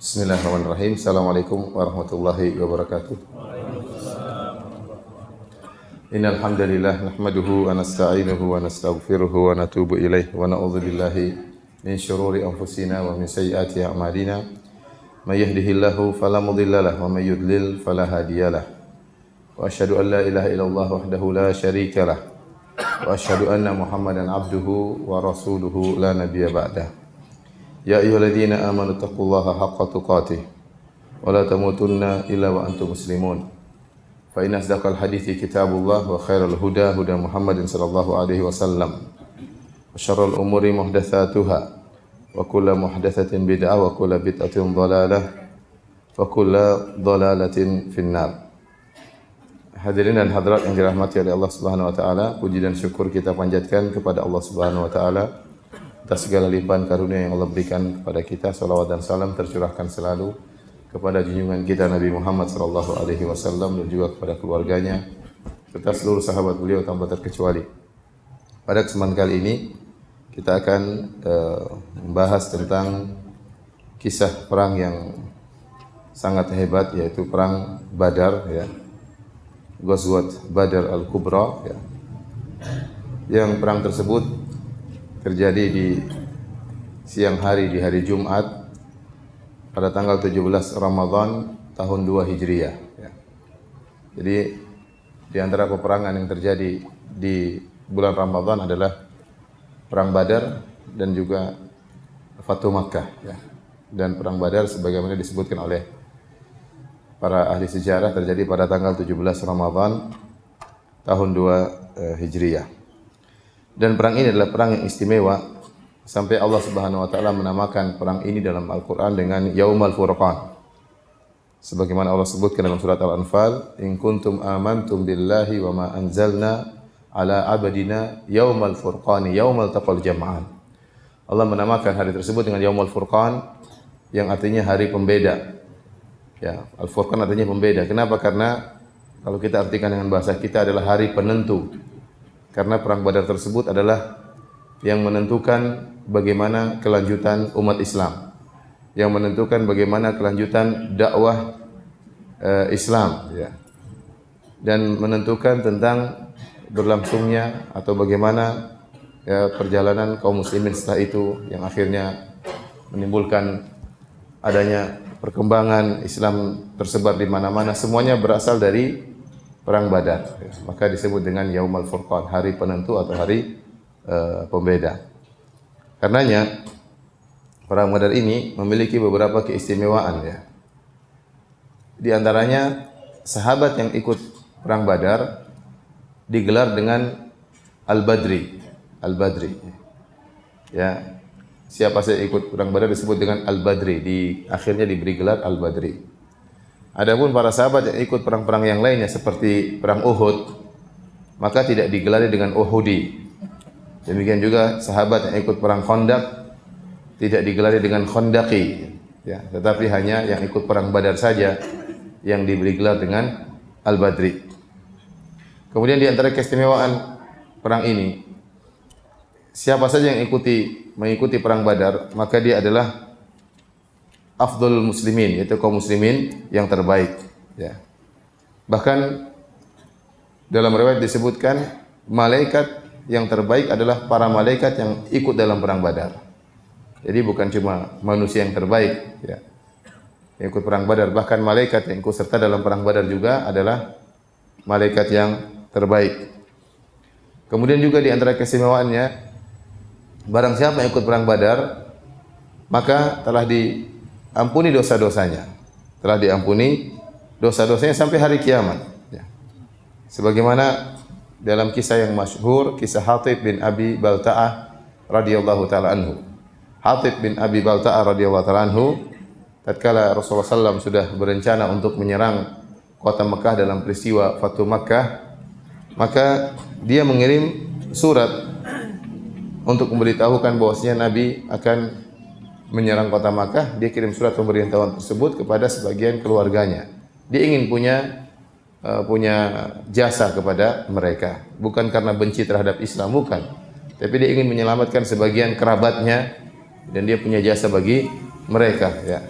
Bismillahirrahmanirrahim. Assalamualaikum warahmatullahi wabarakatuh. Innal hamdalillah nahmaduhu wa nasta'inuhu wa nastaghfiruhu wa natubu ilaih wa na'udzu billahi min shururi anfusina wa min sayyiati a'malina. May yahdihillahu fala mudilla lahu wa may yudlil fala hadiyalah. Wa asyhadu an la ilaha illallah wahdahu la syarika lah. Wa asyhadu anna Muhammadan abduhu wa rasuluhu la nabiyya ba'dah. Ya ayyuhalladzina amanu taqullaha haqqa tuqatih wa la tamutunna illa wa antum muslimun. Fa inna asdaqal hadithi kitabullah wa khairal huda huda Muhammadin sallallahu alaihi wasallam. Wa syarrul umuri muhdatsatuha wa kullu muhdatsatin bid'ah wa kullu bid'atin dhalalah wa kullu dhalalatin finnar. Hadirin dan hadirat yang dirahmati oleh Allah Subhanahu wa taala, puji dan syukur kita panjatkan kepada Allah Subhanahu wa taala atas segala limpahan karunia yang Allah berikan kepada kita. Salawat dan salam tercurahkan selalu kepada junjungan kita Nabi Muhammad sallallahu alaihi wasallam dan juga kepada keluarganya serta seluruh sahabat beliau tanpa terkecuali. Pada kesempatan kali ini kita akan membahas tentang kisah perang yang sangat hebat, yaitu perang Badar, ya. Ghazwat Badar Al-Kubra, ya. Yang perang tersebut terjadi di siang hari di hari Jumat pada tanggal 17 Ramadan tahun 2 Hijriah, ya. Jadi di antara peperangan yang terjadi di bulan Ramadan adalah perang Badar dan juga Fatu Makkah, ya. Dan perang Badar sebagaimana disebutkan oleh para ahli sejarah terjadi pada tanggal 17 Ramadan tahun 2 Hijriah. Dan perang ini adalah perang yang istimewa sampai Allah Subhanahu wa taala menamakan perang ini dalam Al-Qur'an dengan Yaumal Furqan. Sebagaimana Allah sebutkan dalam surat Al-Anfal, "In kuntum amantum billahi wa ma anzalna ala abdina yaumal furqani yaumal taqal jam'an." Allah menamakan hari tersebut dengan Yaumal Furqan yang artinya hari pembeda. Ya, Al-Furqan artinya pembeda. Kenapa? Karena kalau kita artikan dengan bahasa kita adalah hari penentu. Karena perang Badar tersebut adalah yang menentukan bagaimana kelanjutan umat Islam, yang menentukan bagaimana kelanjutan dakwah Islam, ya. Dan menentukan tentang berlangsungnya atau bagaimana, ya, perjalanan kaum muslimin setelah itu, yang akhirnya menimbulkan adanya perkembangan Islam tersebar di mana-mana. Semuanya berasal dari perang Badar, ya. Maka disebut dengan Yaumal Furqan, hari penentu atau hari pembeda. Karenanya perang Badar ini memiliki beberapa keistimewaan, ya. Di antaranya sahabat yang ikut perang Badar digelar dengan Al-Badri. Al-Badri, ya. Siapa saja ikut perang Badar disebut dengan Al-Badri, akhirnya diberi gelar Al-Badri. Adapun para sahabat yang ikut perang-perang yang lainnya seperti perang Uhud, maka tidak digelari dengan Uhudi. Demikian juga sahabat yang ikut perang Khandaq tidak digelari dengan Khandaqi, ya, tetapi hanya yang ikut perang Badar saja yang diberi gelar dengan Al-Badri. Kemudian di antara keistimewaan perang ini, siapa saja yang mengikuti perang Badar, maka dia adalah afdhalul muslimin, yaitu kaum muslimin yang terbaik, ya. Bahkan dalam riwayat disebutkan malaikat yang terbaik adalah para malaikat yang ikut dalam perang Badar. Jadi bukan cuma manusia yang terbaik, ya, yang ikut perang Badar, bahkan malaikat yang ikut serta dalam perang Badar juga adalah malaikat yang terbaik. Kemudian juga di antara keistimewaannya, barang siapa yang ikut perang Badar, maka telah diampuni dosa-dosanya. Telah diampuni dosa-dosanya sampai hari kiamat, ya. Sebagaimana dalam kisah yang masyhur, kisah Hatib bin Abi Balta'ah radhiyallahu taala anhu. Hatib bin Abi Balta'ah radhiyallahu taala anhu, tatkala Rasulullah SAW sudah berencana untuk menyerang kota Mekah dalam peristiwa Fatu Makkah, maka dia mengirim surat untuk memberitahukan bahwasanya Nabi akan menyerang kota Makkah. Dia kirim surat pemberitahuan tersebut kepada sebagian keluarganya. Dia ingin punya jasa kepada mereka, bukan karena benci terhadap Islam, bukan, tapi dia ingin menyelamatkan sebagian kerabatnya dan dia punya jasa bagi mereka, ya.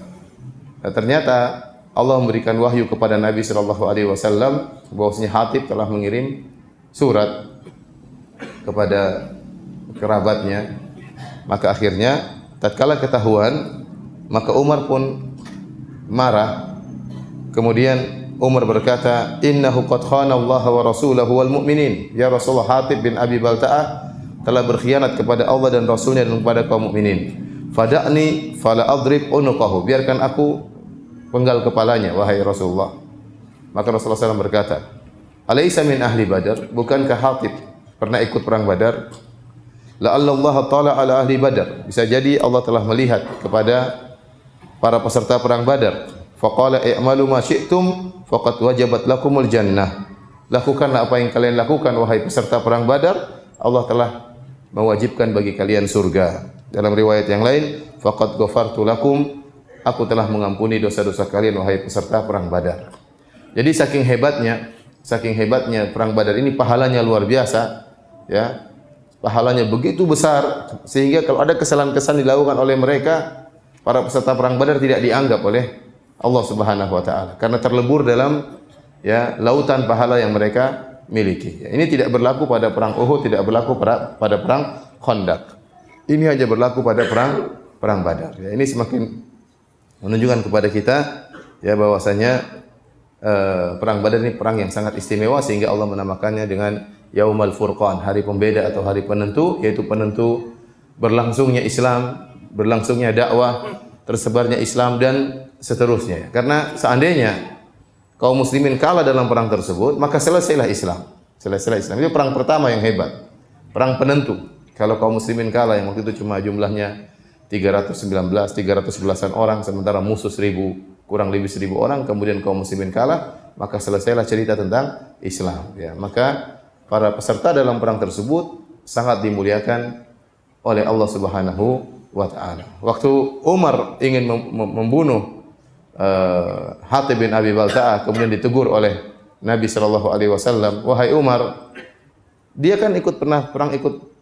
ternyata Allah memberikan wahyu kepada Nabi sallallahu alaihi wasallam bahwasanya Hatib telah mengirim surat kepada kerabatnya. Maka akhirnya tatkala ketahuan, maka Umar pun marah. Kemudian Umar berkata, "Innahu qad khana Allah wa rasulahu wal mu'minin." Ya Rasulullah, Hatib bin Abi Balta'ah telah berkhianat kepada Allah dan Rasulnya dan kepada kaum mukminin. Fada'ni fala adrib unuqahu. Biarkan aku penggal kepalanya, wahai Rasulullah. Maka Rasulullah SAW berkata, "Alaysa min ahli Badar?" Bukankah Hatib pernah ikut perang Badar? La'alla Allah ta'ala ala ahli Badar. Bisa jadi Allah telah melihat kepada para peserta perang Badar. Faqala i'malu ma syi'tum faqad wajabat lakumul jannah. Lakukanlah apa yang kalian lakukan wahai peserta perang Badar, Allah telah mewajibkan bagi kalian surga. Dalam riwayat yang lain, faqad ghafartu lakum, aku telah mengampuni dosa-dosa kalian wahai peserta perang Badar. Jadi saking hebatnya perang Badar ini, pahalanya luar biasa, ya. Pahalanya begitu besar sehingga kalau ada kesalahan-kesalahan dilakukan oleh mereka, para peserta perang Badar tidak dianggap oleh Allah Subhanahu wa taala karena terlebur dalam lautan pahala yang mereka miliki. Ini tidak berlaku pada perang Uhud, tidak berlaku pada perang Khandaq. Ini hanya berlaku pada perang Badar. Ini semakin menunjukkan kepada kita bahwasanya perang Badar ini perang yang sangat istimewa sehingga Allah menamakannya dengan Yaumal Furqan, hari pembeda atau hari penentu, yaitu penentu berlangsungnya Islam, berlangsungnya dakwah, tersebarnya Islam dan seterusnya. Karena seandainya kaum muslimin kalah dalam perang tersebut, maka selesailah Islam. Selesailah Islam. Itu perang pertama yang hebat. Perang penentu. Kalau kaum muslimin kalah, yang waktu itu cuma jumlahnya 311-an orang, sementara musuh kurang lebih 1000 orang, kemudian kaum muslimin kalah, maka selesailah cerita tentang Islam. Maka para peserta dalam perang tersebut sangat dimuliakan oleh Allah Subhanahu wa taala. Waktu Umar ingin membunuh Hatib bin Abi Balta'ah, kemudian ditegur oleh Nabi sallallahu alaihi wasallam, "Wahai Umar, dia kan pernah ikut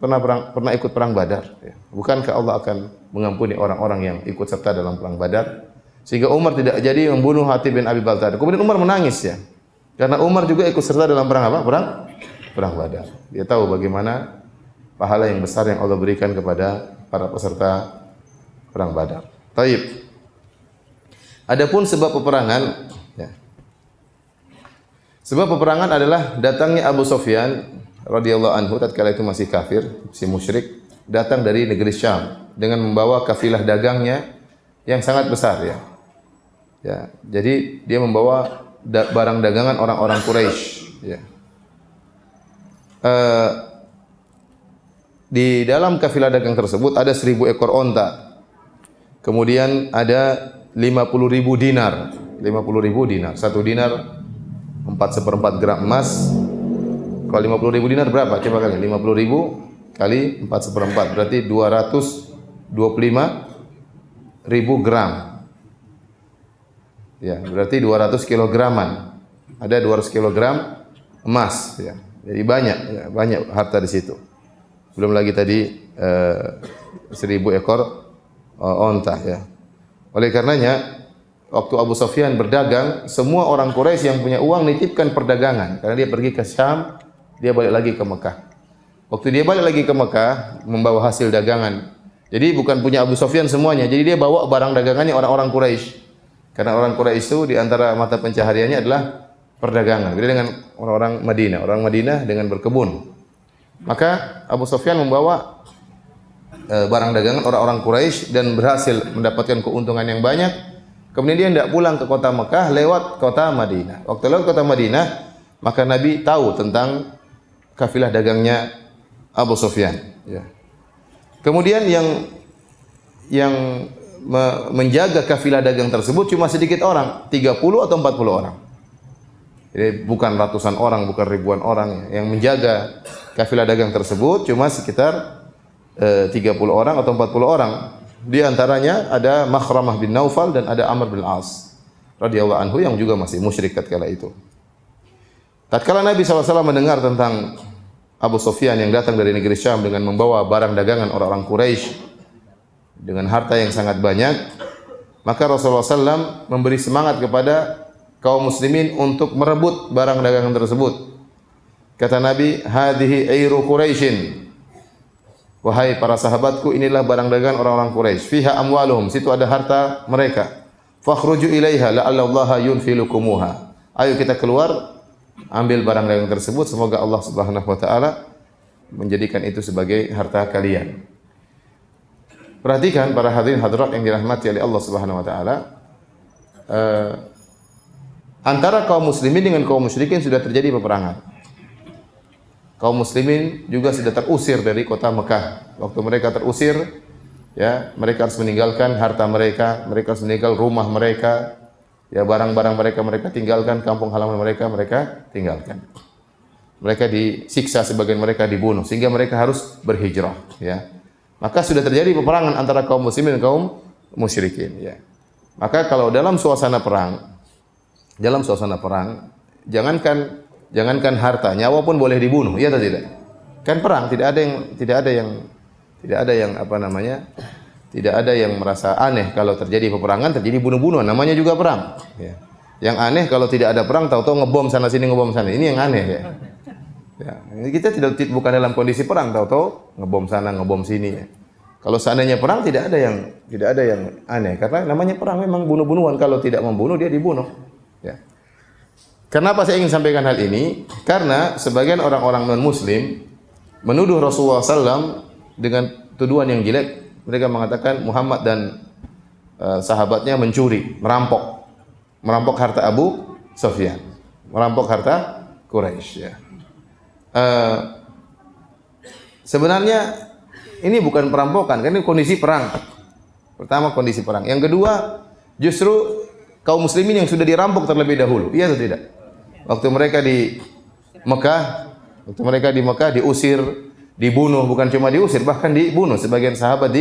perang Badar. Bukankah Allah akan mengampuni orang-orang yang ikut serta dalam perang Badar?" Sehingga Umar tidak jadi membunuh Hatib bin Abi Balta'ah. Kemudian Umar menangis karena Umar juga ikut serta dalam perang apa? Perang Badar. Dia tahu bagaimana pahala yang besar yang Allah berikan kepada para peserta perang Badar. Taib. Adapun sebab peperangan, sebab peperangan adalah datangnya Abu Sufyan radhiyallahu anhu tatkala itu masih kafir, masih musyrik, datang dari negeri Syam dengan membawa kafilah dagangnya yang sangat besar Jadi dia membawa barang dagangan orang-orang Quraisy Di dalam kafilah dagang tersebut ada 1000 ekor onta. Kemudian ada 50.000 dinar. 50.000 dinar. 1 dinar 4/4 gram emas. Kalau 50.000 dinar berapa? Coba kali. 50.000 kali 4/4 berarti 225.000 gram. Berarti 200 kilograman. Ada 200 kilogram emas Jadi banyak harta di situ. Belum lagi tadi 1000 ekor onta Oleh karenanya waktu Abu Sufyan berdagang, semua orang Quraisy yang punya uang nitipkan perdagangan karena dia pergi ke Syam, dia balik lagi ke Mekah. Waktu dia balik lagi ke Mekah membawa hasil dagangan. Jadi bukan punya Abu Sufyan semuanya. Jadi dia bawa barang dagangannya orang-orang Quraisy. Karena orang Quraisy itu di antara mata pencahariannya adalah perdagangan. Beda dengan orang-orang Madinah. Orang Madinah dengan berkebun. Maka Abu Sufyan membawa barang dagangan orang-orang Quraisy dan berhasil mendapatkan keuntungan yang banyak. Kemudian dia tidak pulang ke kota Mekah, lewat kota Madinah. Waktu lewat kota Madinah, maka Nabi tahu tentang kafilah dagangnya Abu Sufyan. Kemudian yang menjaga kafilah dagang tersebut cuma sedikit orang, 30 atau 40 orang. Jadi bukan ratusan orang, bukan ribuan orang yang menjaga kafilah dagang tersebut, cuma sekitar 30 orang atau 40 orang. Di antaranya ada Makhramah bin Naufal dan ada Amr bin As radhiyallahu anhu yang juga masih musyrik tatkala itu. Tatkala Nabi SAW mendengar tentang Abu Sufyan yang datang dari negeri Syam dengan membawa barang dagangan orang-orang Quraisy dengan harta yang sangat banyak, Maka Rasulullah SAW memberi semangat kepada kaum muslimin untuk merebut barang dagangan tersebut. Kata Nabi, hadhihi airu Quraisyin. Wahai para sahabatku, inilah barang dagangan orang-orang Quraisy. Fiha amwaluhum, situ ada harta mereka. Fakhruju ilaiha la'allallaha yunfilukumuha. Ayo kita keluar, ambil barang dagangan tersebut, semoga Allah Subhanahu wa taala menjadikan itu sebagai harta kalian. Perhatikan para hadirin hadirat yang dirahmati oleh Allah Subhanahu wa taala. Antara kaum muslimin dengan kaum musyrikin sudah terjadi peperangan. Kaum muslimin juga sudah terusir dari kota Mekah. Waktu mereka terusir, ya, mereka harus meninggalkan harta mereka, mereka harus meninggalkan rumah mereka, ya, barang-barang mereka tinggalkan, kampung halaman mereka tinggalkan. Mereka disiksa, sebagian mereka dibunuh, sehingga mereka harus berhijrah, ya. Maka sudah terjadi peperangan antara kaum muslimin dan kaum musyrikin, ya. Maka kalau dalam suasana perang, jangankan harta, nyawa pun boleh dibunuh, ya atau tidak? Kan perang, tidak ada yang merasa aneh kalau terjadi peperangan, terjadi bunuh-bunuhan, namanya juga perang, ya. Yang aneh kalau tidak ada perang, tahu-tahu ngebom sana sini, ini yang aneh, ya. Ya, kita bukan dalam kondisi perang, tahu-tahu ngebom sana, ngebom sini, ya. Kalau seandainya perang tidak ada yang aneh, karena namanya perang memang bunuh-bunuhan, kalau tidak membunuh dia dibunuh, ya. Kenapa saya ingin sampaikan hal ini? Karena sebagian orang-orang non-muslim menuduh Rasulullah SAW dengan tuduhan yang jelek. Mereka mengatakan Muhammad dan sahabatnya mencuri, merampok harta Abu Sufyan, merampok harta Quraisy, ya. Sebenarnya ini bukan perampokan, karena ini kondisi perang. Pertama, kondisi perang. Yang kedua, justru kaum muslimin yang sudah dirampok terlebih dahulu. Iya atau tidak? Waktu mereka di Mekah diusir, dibunuh, bukan cuma diusir, bahkan dibunuh. Sebagian sahabat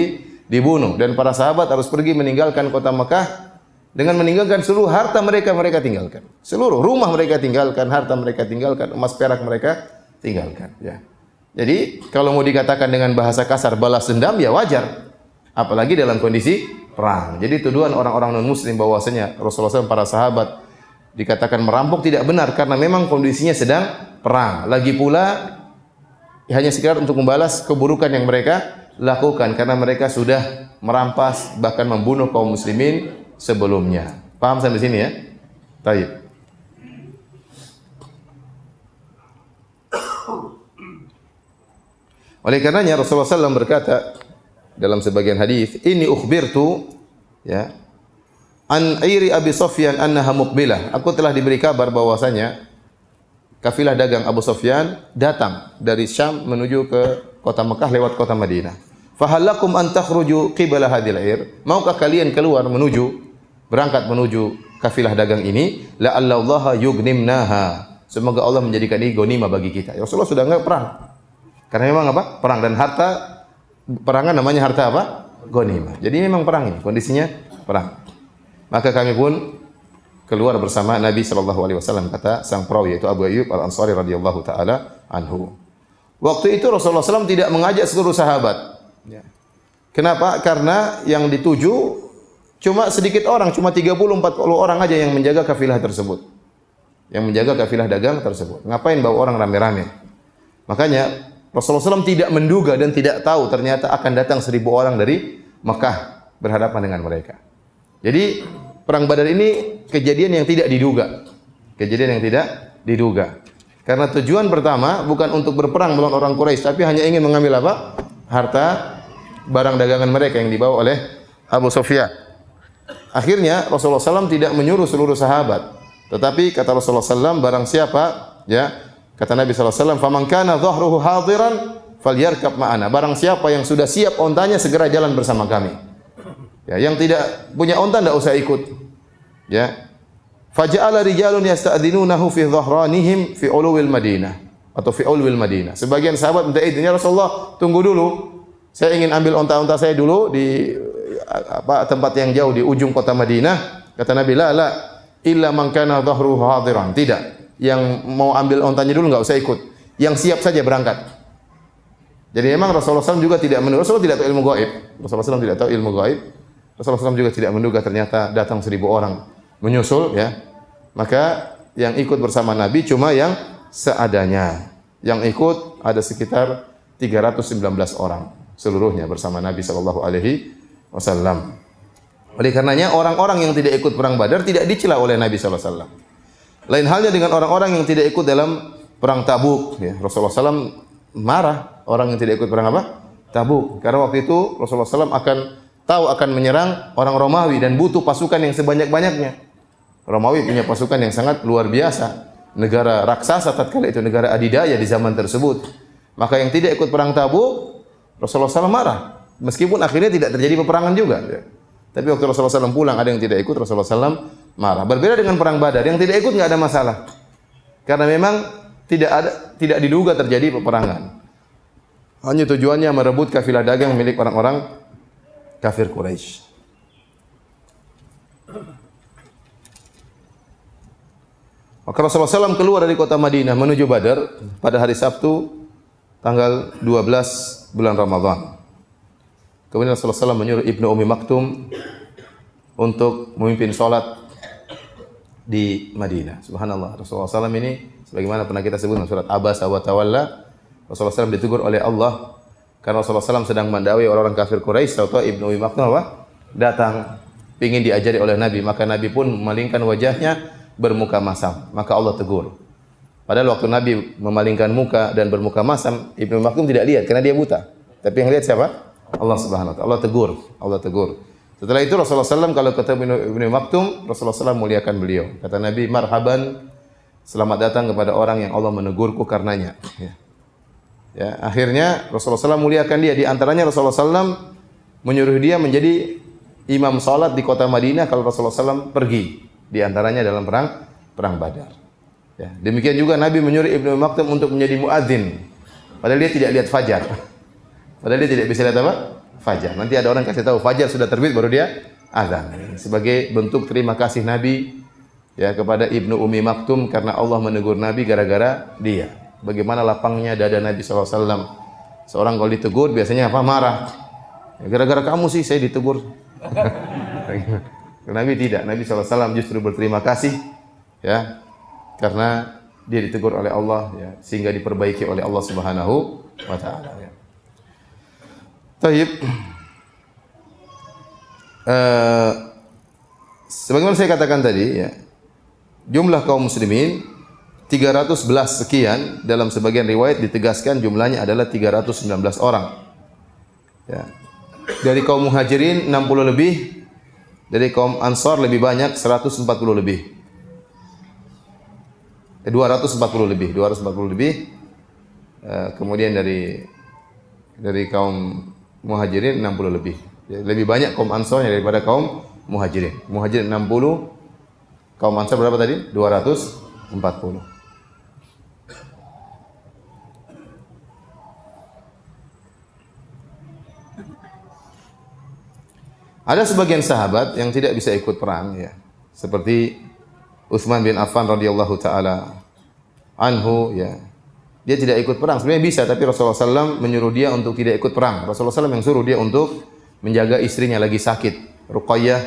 dibunuh, dan para sahabat harus pergi meninggalkan kota Mekah dengan meninggalkan seluruh harta mereka tinggalkan. Seluruh rumah mereka tinggalkan, harta mereka tinggalkan, emas perak mereka tinggalkan, ya. Jadi kalau mau dikatakan dengan bahasa kasar balas dendam, ya wajar. Apalagi dalam kondisi perang. Jadi tuduhan orang-orang non-muslim bahwasanya Rasulullah SAW, para sahabat dikatakan merampok tidak benar, karena memang kondisinya sedang perang. Lagi pula hanya sekedar untuk membalas keburukan yang mereka lakukan, karena mereka sudah merampas bahkan membunuh kaum muslimin sebelumnya. Paham sampai sini, ya? Baik. Oleh karenanya Rasulullah SAW berkata dalam sebagian hadis, "Inni ukhbirtu, ya, an airi Abi Sufyan annaha muqbilah." Aku telah diberi kabar bahwasanya kafilah dagang Abu Sufyan datang dari Syam menuju ke kota Mekah lewat kota Madinah. Fahallakum an takhruju qibala hadhil air? Maukah kalian keluar berangkat menuju kafilah dagang ini? La'allallaha yughnimnaha. Semoga Allah menjadikan ini ghanimah bagi kita. Ya, Rasulullah sudah enggak perang. Karena memang apa? Perang, dan harta perangan namanya harta apa? Ghanimah. Jadi memang perang ini, kondisinya perang. Maka kami pun keluar bersama Nabi SAW, kata sang perawi yaitu Abu Ayyub Al-Ansari radhiyallahu taala anhu. Waktu itu Rasulullah SAW tidak mengajak seluruh sahabat. Ya. Kenapa? Karena yang dituju cuma sedikit orang, cuma 30-40 orang aja yang menjaga kafilah tersebut. Yang menjaga kafilah dagang tersebut. Ngapain bawa orang rame-rame? Makanya Rasulullah SAW tidak menduga dan tidak tahu ternyata akan datang 1000 orang dari Mekah berhadapan dengan mereka. Jadi perang Badar ini kejadian yang tidak diduga. Karena tujuan pertama bukan untuk berperang melawan orang Quraisy, tapi hanya ingin mengambil apa? Harta, barang dagangan mereka yang dibawa oleh Abu Sufyan. Akhirnya Rasulullah SAW tidak menyuruh seluruh sahabat, tetapi kata Rasulullah SAW, barang siapa, ya, kata Nabi SAW, "Faman kana dhahruhu hadiran falyarkab ma'ana." Barang siapa yang sudah siap ontanya, segera jalan bersama kami. Ya, yang tidak punya onta tidak usah ikut. Ya. Faja'ala rijalun yasta'dzinunahu fi dhahranihim fi ulwil Madinah atau fi ulwil Madinah. Sebagian sahabat minta izin, "Ya Rasulullah, tunggu dulu. Saya ingin ambil onta-onta saya dulu di tempat yang jauh di ujung kota Madinah." Kata Nabi, "La illa man kana dhahruhu hadiran." Tidak. Yang mau ambil ontanya dulu enggak usah ikut. Yang siap saja berangkat. Jadi memang Rasulullah SAW juga tidak menurut. Rasulullah tidak tahu ilmu gaib. Rasulullah SAW juga tidak menduga ternyata datang 1.000 orang menyusul ya. Maka yang ikut bersama Nabi cuma yang seadanya. Yang ikut ada sekitar 319 orang seluruhnya bersama Nabi sallallahu alaihi wasallam. Oleh karenanya orang-orang yang tidak ikut perang Badar tidak dicela oleh Nabi sallallahu alaihi wasallam. Lain halnya dengan orang-orang yang tidak ikut dalam perang Tabuk ya. Rasulullah SAW marah orang yang tidak ikut perang apa? Tabuk. Karena waktu itu Rasulullah SAW akan menyerang orang Romawi dan butuh pasukan yang sebanyak-banyaknya. Romawi punya pasukan yang sangat luar biasa. Negara raksasa tatkala itu, negara adidaya di zaman tersebut. Maka yang tidak ikut perang Tabuk, Rasulullah SAW marah. Meskipun akhirnya tidak terjadi peperangan juga. Tapi waktu Rasulullah SAW pulang, ada yang tidak ikut, Rasulullah SAW marah. Berbeda dengan perang Badar, yang tidak ikut nggak ada masalah. Karena memang tidak diduga terjadi peperangan. Hanya tujuannya merebut kafilah dagang milik orang-orang kafir Quraisy. Maka Rasulullah SAW keluar dari kota Madinah menuju Badar pada hari Sabtu tanggal 12 bulan Ramadan. Kemudian Rasulullah SAW menyuruh Ibnu Ummi Maktum untuk memimpin sholat di Madinah. Subhanallah. Rasulullah SAW ini sebagaimana pernah kita sebut dalam surat Abasa wa Tawalla, Rasulullah SAW ditegur oleh Allah karena Rasulullah SAW sedang mendakwai orang-orang kafir Quraisy. Tahu-tahu Ibnu Ummi Maktum apa? Datang ingin diajari oleh Nabi, maka Nabi pun memalingkan wajahnya bermuka masam. Maka Allah tegur. Padahal waktu Nabi memalingkan muka dan bermuka masam, Ibnu Ummi Maktum tidak lihat karena dia buta. Tapi yang lihat siapa? Allah Subhanahu wa taala. Allah tegur. Setelah itu Rasulullah SAW kalau ketemu Ibnu Maktum, Rasulullah SAW muliakan beliau. Kata Nabi, marhaban, selamat datang kepada orang yang Allah menegurku karenanya. Ya, akhirnya Rasulullah SAW muliakan dia. Di antaranya Rasulullah SAW menyuruh dia menjadi imam salat di kota Madinah kalau Rasulullah SAW pergi. Di antaranya dalam perang Badar. Ya, demikian juga Nabi menyuruh Ibnu Maktum untuk menjadi muadzin. Padahal dia tidak lihat fajar. Padahal dia tidak bisa lihat apa? Fajar. Nanti ada orang kasih tahu fajar sudah terbit baru dia azan. Sebagai bentuk terima kasih Nabi ya kepada Ibnu Ummi Maktum karena Allah menegur Nabi gara-gara dia. Bagaimana lapangnya dada Nabi SAW. Seorang kalau ditegur biasanya apa? Marah. Ya, gara-gara kamu sih saya ditegur. Nabi tidak. Nabi SAW justru berterima kasih ya karena dia ditegur oleh Allah ya, sehingga diperbaiki oleh Allah Subhanahu wa taala ya. Taib. Sebagaimana saya katakan tadi ya, jumlah kaum muslimin 311 sekian, dalam sebagian riwayat ditegaskan jumlahnya adalah 319 orang. Ya. Dari kaum muhajirin 60 lebih, dari kaum ansar lebih banyak 140 lebih. 240 lebih. Kemudian dari kaum muhajirin 60 lebih. Ya, lebih banyak kaum ansarnya daripada kaum muhajirin. Muhajirin 60, kaum ansar berapa tadi? 240. Ada sebagian sahabat yang tidak bisa ikut perang ya. Seperti Utsman bin Affan radhiyallahu taala anhu ya. Dia tidak ikut perang. Sebenarnya bisa, tapi Rasulullah SAW menyuruh dia untuk tidak ikut perang. Rasulullah SAW yang suruh dia untuk menjaga istrinya lagi sakit. Ruqayyah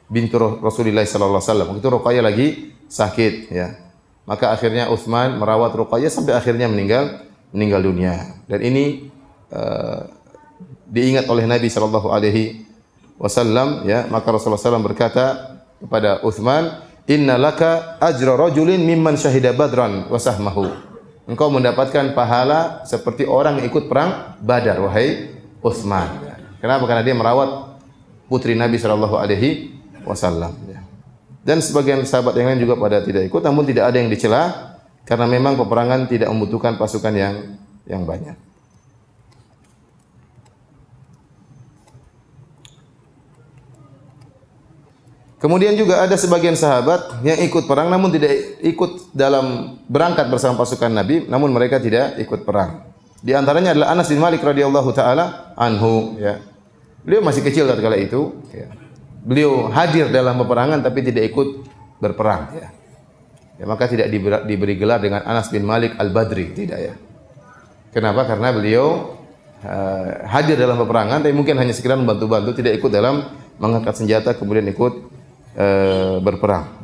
bintu Rasulullah SAW. Waktu itu Ruqayyah lagi sakit. Ya. Maka akhirnya Utsman merawat Ruqayyah sampai akhirnya meninggal dunia. Dan ini diingat oleh Nabi SAW. Ya. Maka Rasulullah SAW berkata kepada Utsman, Inna laka ajra rajulin mimman syahida badran wa sahmahu. Engkau mendapatkan pahala seperti orang yang ikut perang Badar, wahai Utsman. Kenapa? Karena dia merawat putri Nabi sallallahu alaihi wasallam. Dan sebagian sahabat yang lain juga pada tidak ikut, namun tidak ada yang dicela karena memang peperangan tidak membutuhkan pasukan yang banyak. Kemudian juga ada sebagian sahabat yang ikut perang namun tidak ikut dalam berangkat bersama pasukan Nabi, namun mereka tidak ikut perang. Di antaranya adalah Anas bin Malik radhiyallahu taala anhu ya. Beliau masih kecil tatkala itu ya. Beliau hadir dalam peperangan tapi tidak ikut berperang ya. Ya, maka tidak diberi gelar dengan Anas bin Malik Al-Badri, tidak ya. Kenapa? Karena beliau hadir dalam peperangan tapi mungkin hanya sekedar membantu-bantu, tidak ikut dalam mengangkat senjata kemudian ikut berperang.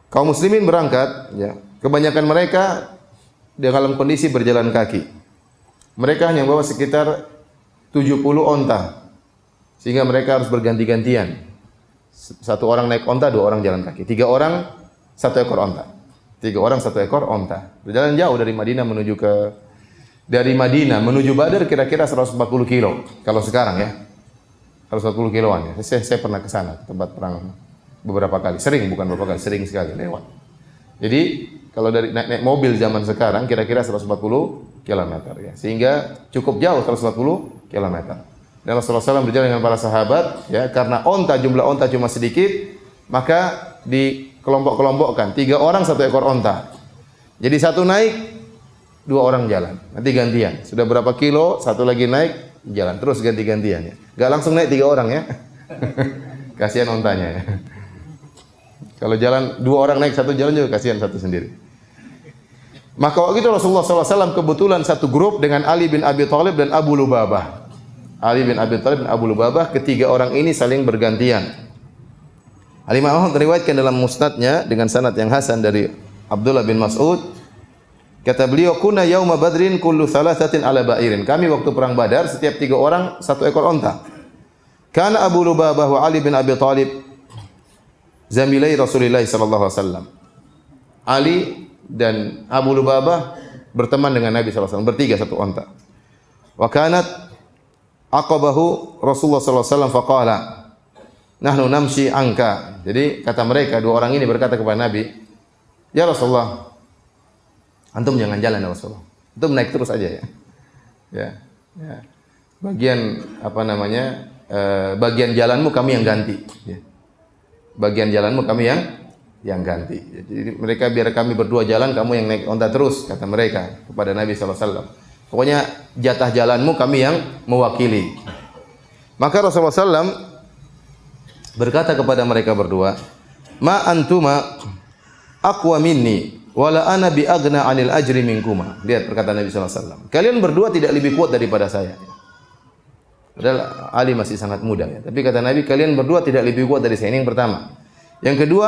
Kaum muslimin berangkat, ya. Kebanyakan mereka dalam kondisi berjalan kaki. Mereka hanya bawa sekitar 70 onta. Sehingga mereka harus berganti-gantian. Satu orang naik onta, dua orang jalan kaki. 3 orang, 1 ekor onta. 3 orang, 1 ekor onta. Berjalan jauh dari Madinah menuju Badar kira-kira 140 kilo. Kalau sekarang ya. 140 kiloan ya. Saya pernah ke sana, ke tempat perang beberapa kali. Sering, bukan beberapa kali, sering sekali lewat. Jadi kalau dari naik mobil zaman sekarang kira-kira 140 km ya. Sehingga cukup jauh 140 km. Dan Rasulullah SAW berjalan dengan para sahabat ya, karena jumlah onta cuma sedikit, maka dikelompok-kelompokkan. 3 orang 1 ekor onta. Jadi satu naik, 2 orang jalan. Nanti gantian. Sudah berapa kilo, satu lagi naik, jalan terus ganti-gantian ya. Gak langsung naik 3 orang ya. Kasihan ontanya ya. Kalau jalan 2 orang naik, 1 jalan juga kasihan 1 sendiri. Maka waktu itu Rasulullah SAW kebetulan satu grup dengan Ali bin Abi Thalib dan Abu Lubabah. Ali bin Abi Thalib dan Abu Lubabah, ketiga orang ini saling bergantian. Al-Imam Ahmad meriwayatkan dalam musnadnya dengan sanad yang hasan dari Abdullah bin Mas'ud. Kata beliau, "Kunna yauma Badrin kullu thalathatin ala ba'irin." Kami waktu perang Badar setiap 3 orang 1 ekor onta. Kana Abu Lubabah wa Ali bin Abi Thalib zamilai Rasulullah sallallahu alaihi wasallam. Ali dan Abu Lubabah berteman dengan Nabi sallallahu alaihi wasallam, bertiga satu onta. Wa kanat aqabahu Rasulullah sallallahu alaihi wasallam faqala nahnu namshi anka. Jadi kata mereka, 2 orang ini berkata kepada Nabi, "Ya Rasulullah, antum jangan jalan ya Rasulullah. Antum naik terus aja ya." Ya. Bagian bagian jalanmu kami yang ganti ya. Bagian jalanmu kami yang ganti. Jadi mereka biar kami berdua jalan, kamu yang naik onta terus, kata mereka kepada Nabi sallallahu alaihi wasallam. Pokoknya jatah jalanmu kami yang mewakili. Maka Rasulullah SAW berkata kepada mereka berdua, "Ma antuma aqwa minni wala ana bi aghna 'anil ajri minkuma." Lihat perkataan Nabi sallallahu alaihi wasallam. Kalian berdua tidak lebih kuat daripada saya. Padahal Ali masih sangat muda ya. Tapi kata Nabi, kalian berdua tidak lebih kuat dari saya. Ini yang pertama. Yang kedua,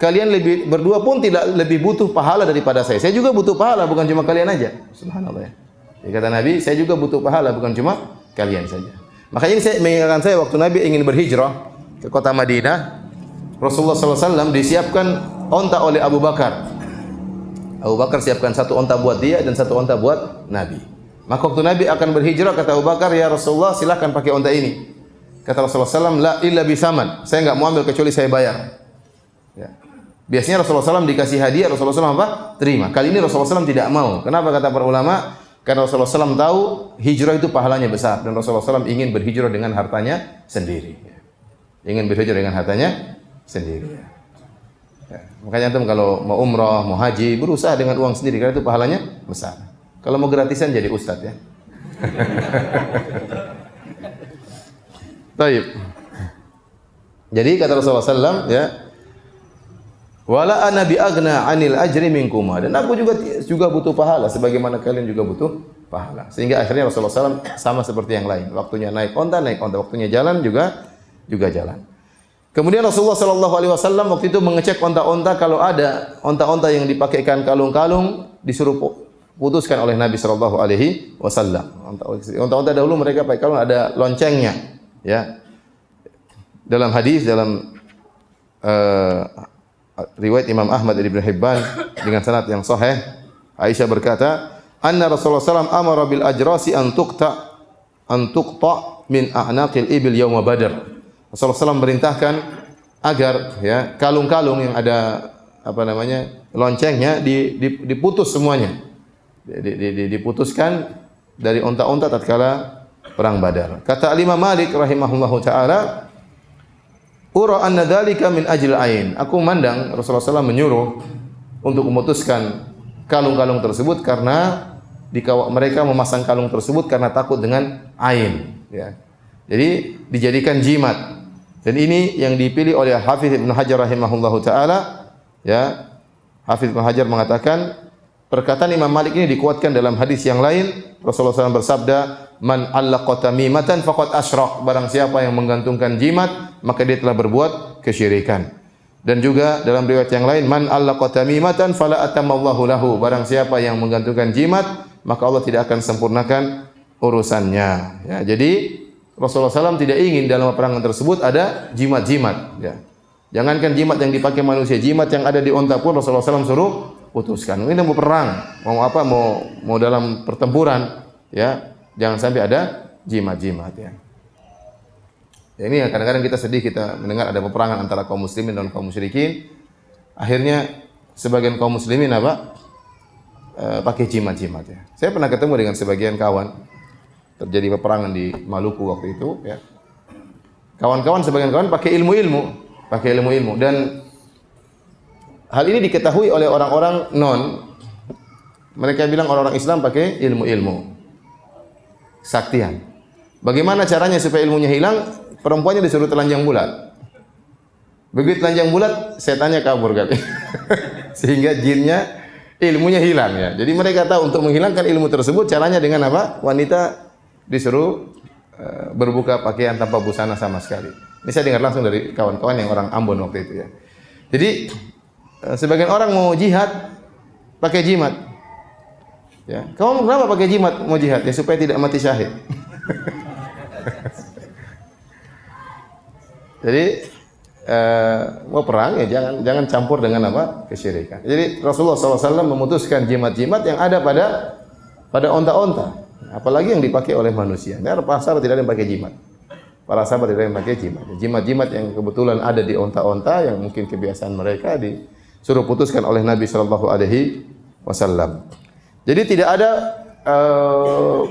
kalian berdua pun tidak lebih butuh pahala daripada saya. Saya juga butuh pahala, bukan cuma kalian aja. Subhanallah ya. Ya kata Nabi, saya juga butuh pahala, bukan cuma kalian saja. Makanya ini saya mengingatkan saya waktu Nabi ingin berhijrah ke kota Madinah, Rasulullah SAW disiapkan onta oleh Abu Bakar. Abu Bakar siapkan 1 onta buat dia dan 1 onta buat Nabi. Maka waktu Nabi akan berhijrah, kata Abu Bakar, "Ya Rasulullah, silakan pakai onta ini." Kata Rasulullah SAW, "La illa bisaman." Saya enggak mau ambil kecuali saya bayar. Ya. Biasanya Rasulullah SAW dikasih hadiah, Rasulullah SAW apa? Terima. Kali ini Rasulullah SAW tidak mau. Kenapa kata para ulama? Karena Rasulullah SAW tahu hijrah itu pahalanya besar dan Rasulullah SAW ingin berhijrah dengan hartanya sendiri. Ingin berhijrah dengan hartanya sendiri. Ya. Makanya antum kalau mau umrah, mau haji, berusaha dengan uang sendiri karena itu pahalanya besar. Kalau mau gratisan jadi ustaz ya. Baik. Jadi kata Rasulullah SAW ya, "Wala ana bi aghna 'anil ajri minkum." Dan aku juga butuh pahala sebagaimana kalian juga butuh pahala. Sehingga akhirnya Rasulullah SAW sama seperti yang lain. Waktunya naik onta, waktunya jalan juga jalan. Kemudian Rasulullah SAW waktu itu mengecek onta-onta, kalau ada onta-onta yang dipakaikan kalung-kalung disuruh putuskan oleh Nabi sallallahu alaihi wasallam. Onta-onta dahulu mereka pakai kalung ada loncengnya, ya. Dalam hadis riwayat Imam Ahmad dan Ibnu Hibban dengan sanad yang sahih, Aisyah berkata, "Anna Rasulullah SAW amara bil ajrasi an tuqta min a'naqil ibil yauma Badr." Rasulullah SAW merintahkan agar ya kalung-kalung yang ada loncengnya diputus semuanya. Diputuskan dari onta-onta tatkala perang Badar. Kata Imam Malik rahimahullahu taala, "Ura anna dzalika min ajil ain." Aku memandang Rasulullah SAW menyuruh untuk memutuskan kalung-kalung tersebut karena mereka memasang kalung tersebut karena takut dengan ain, ya. Jadi dijadikan jimat. Dan ini yang dipilih oleh Hafidz Ibnu Hajar rahimahullahu taala, ya. Hafidz Ibnu Hajar mengatakan perkataan Imam Malik ini dikuatkan dalam hadis yang lain. Rasulullah SAW bersabda, "Man 'allaqa tamimatan faqad asyrak." Barang siapa yang menggantungkan jimat, maka dia telah berbuat kesyirikan. Dan juga dalam riwayat yang lain, "Man 'allaqa tamimatan fala atamallahu lahu." Barang siapa yang menggantungkan jimat, maka Allah tidak akan sempurnakan urusannya. Ya, jadi Rasulullah SAW tidak ingin dalam peperangan tersebut ada jimat-jimat. Ya. Jangankan jimat yang dipakai manusia, jimat yang ada di onta pun Rasulullah SAW suruh putuskan. Ini mau perang, mau apa, mau dalam pertempuran, ya, jangan sampai ada jimat-jimat. Ya. Ya, ini yang kadang-kadang kita sedih kita mendengar ada peperangan antara kaum muslimin dan kaum musyrikin. Akhirnya sebagian kaum muslimin apa? Pakai jimat-jimat. Ya. Saya pernah ketemu dengan sebagian kawan. Terjadi peperangan di Maluku waktu itu, ya. Kawan-kawan, sebagian kawan pakai ilmu-ilmu dan hal ini diketahui oleh orang-orang non. Mereka bilang orang-orang Islam pakai ilmu-ilmu saktian. Bagaimana caranya supaya ilmunya hilang? Perempuannya disuruh telanjang bulat. Begitu telanjang bulat, setannya kabur kali. Sehingga jinnya, ilmunya hilang, ya. Jadi mereka tahu untuk menghilangkan ilmu tersebut caranya dengan apa? Wanita disuruh berbuka pakaian tanpa busana sama sekali. Ini saya dengar langsung dari kawan-kawan yang orang Ambon waktu itu, ya. Jadi sebagian orang mau jihad pakai jimat. Ya, kamu kenapa pakai jimat mau jihad? Ya supaya tidak mati syahid. Jadi mau perang ya jangan campur dengan apa? Kesyirikan. Jadi Rasulullah SAW memutuskan jimat-jimat yang ada pada onta-onta. Apalagi yang dipakai oleh manusia. Nah, para sahabat tidak ada yang pakai jimat. Para sahabat tidak ada yang pakai jimat. Jimat-jimat yang kebetulan ada di onta-onta yang mungkin kebiasaan mereka disuruh putuskan oleh Nabi Shallallahu Alaihi Wasallam. Jadi tidak ada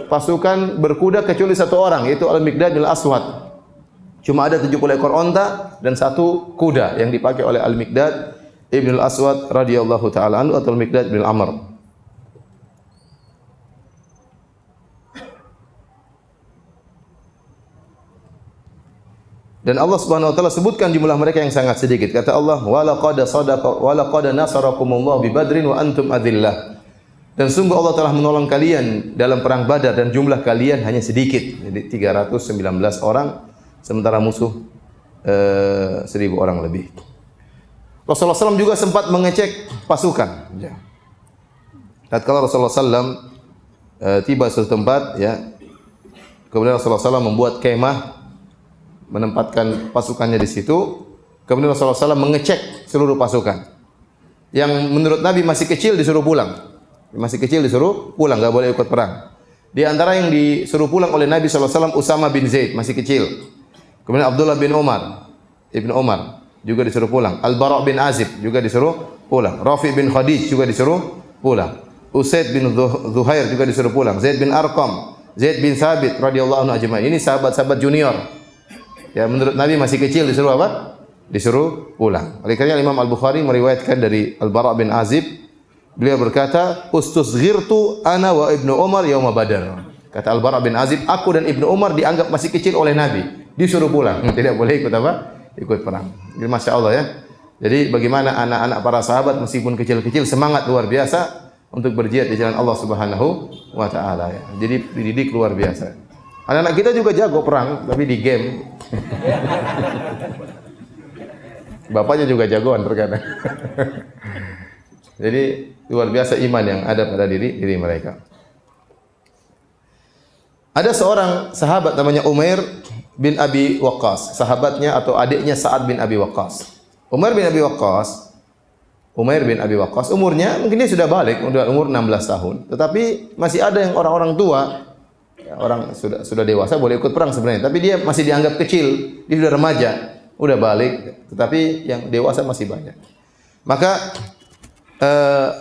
pasukan berkuda kecuali satu orang, yaitu Al-Miqdad bin Al-Aswad. Cuma ada 70 ekor onta dan satu kuda yang dipakai oleh Al-Miqdad ibn Al-Aswad radhiyallahu taala anhu atau Al-Miqdad bin Amr. Dan Allah Subhanahu wa taala sebutkan jumlah mereka yang sangat sedikit. Kata Allah, "Wa laqad nasarakumullahu bi Badrin wa antum adillah." Dan sungguh Allah telah menolong kalian dalam perang Badar dan jumlah kalian hanya sedikit. Jadi 319 orang sementara musuh 1000 orang lebih. Rasulullah SAW juga sempat mengecek pasukan. Ya. Tatkala Rasulullah SAW tiba suatu tempat, ya, kemudian Rasulullah SAW membuat kemah, menempatkan pasukannya di situ. Kemudian Rasulullah SAW mengecek seluruh pasukan. Yang menurut Nabi masih kecil disuruh pulang. Masih kecil disuruh pulang, enggak boleh ikut perang. Di antara yang disuruh pulang oleh Nabi SAW Usama bin Zaid, masih kecil. Kemudian Abdullah bin Umar, Ibnu Umar juga disuruh pulang. Al-Bara' bin Azib juga disuruh pulang. Rafi' bin Khadij juga disuruh pulang. Usaid bin Zuhair juga disuruh pulang. Zaid bin Arqam, Zaid bin Thabit radhiyallahu anhu ajma'in. Ini sahabat-sahabat junior. Ya, menurut Nabi masih kecil disuruh apa? Disuruh pulang. Oleh karena Imam Al-Bukhari meriwayatkan dari Al-Bara' bin Azib, beliau berkata, "Ustusghirtu ana wa Ibnu Umar yauma Badar." Kata Al-Bara' bin Azib, aku dan Ibnu Umar dianggap masih kecil oleh Nabi, disuruh pulang. Tidak boleh ikut apa? Ikut perang. Jadi Masya Allah, ya. Jadi bagaimana anak-anak para sahabat meskipun kecil-kecil semangat luar biasa untuk berjihad di jalan Allah Subhanahu wa taala, ya. Jadi dididik luar biasa. Anak-anak kita juga jago perang, tapi di game. Bapaknya juga jagoan terkadang. Jadi luar biasa iman yang ada pada diri mereka. Ada seorang sahabat namanya Umair bin Abi Waqqas, sahabatnya atau adiknya Sa'ad bin Abi Waqqas. Umair bin Abi Waqqas umurnya mungkin dia sudah balik, sudah umur 16 tahun, tetapi masih ada yang orang-orang tua, ya, orang sudah dewasa boleh ikut perang sebenarnya, tapi dia masih dianggap kecil, dia sudah remaja, udah balik, tetapi yang dewasa masih banyak. Maka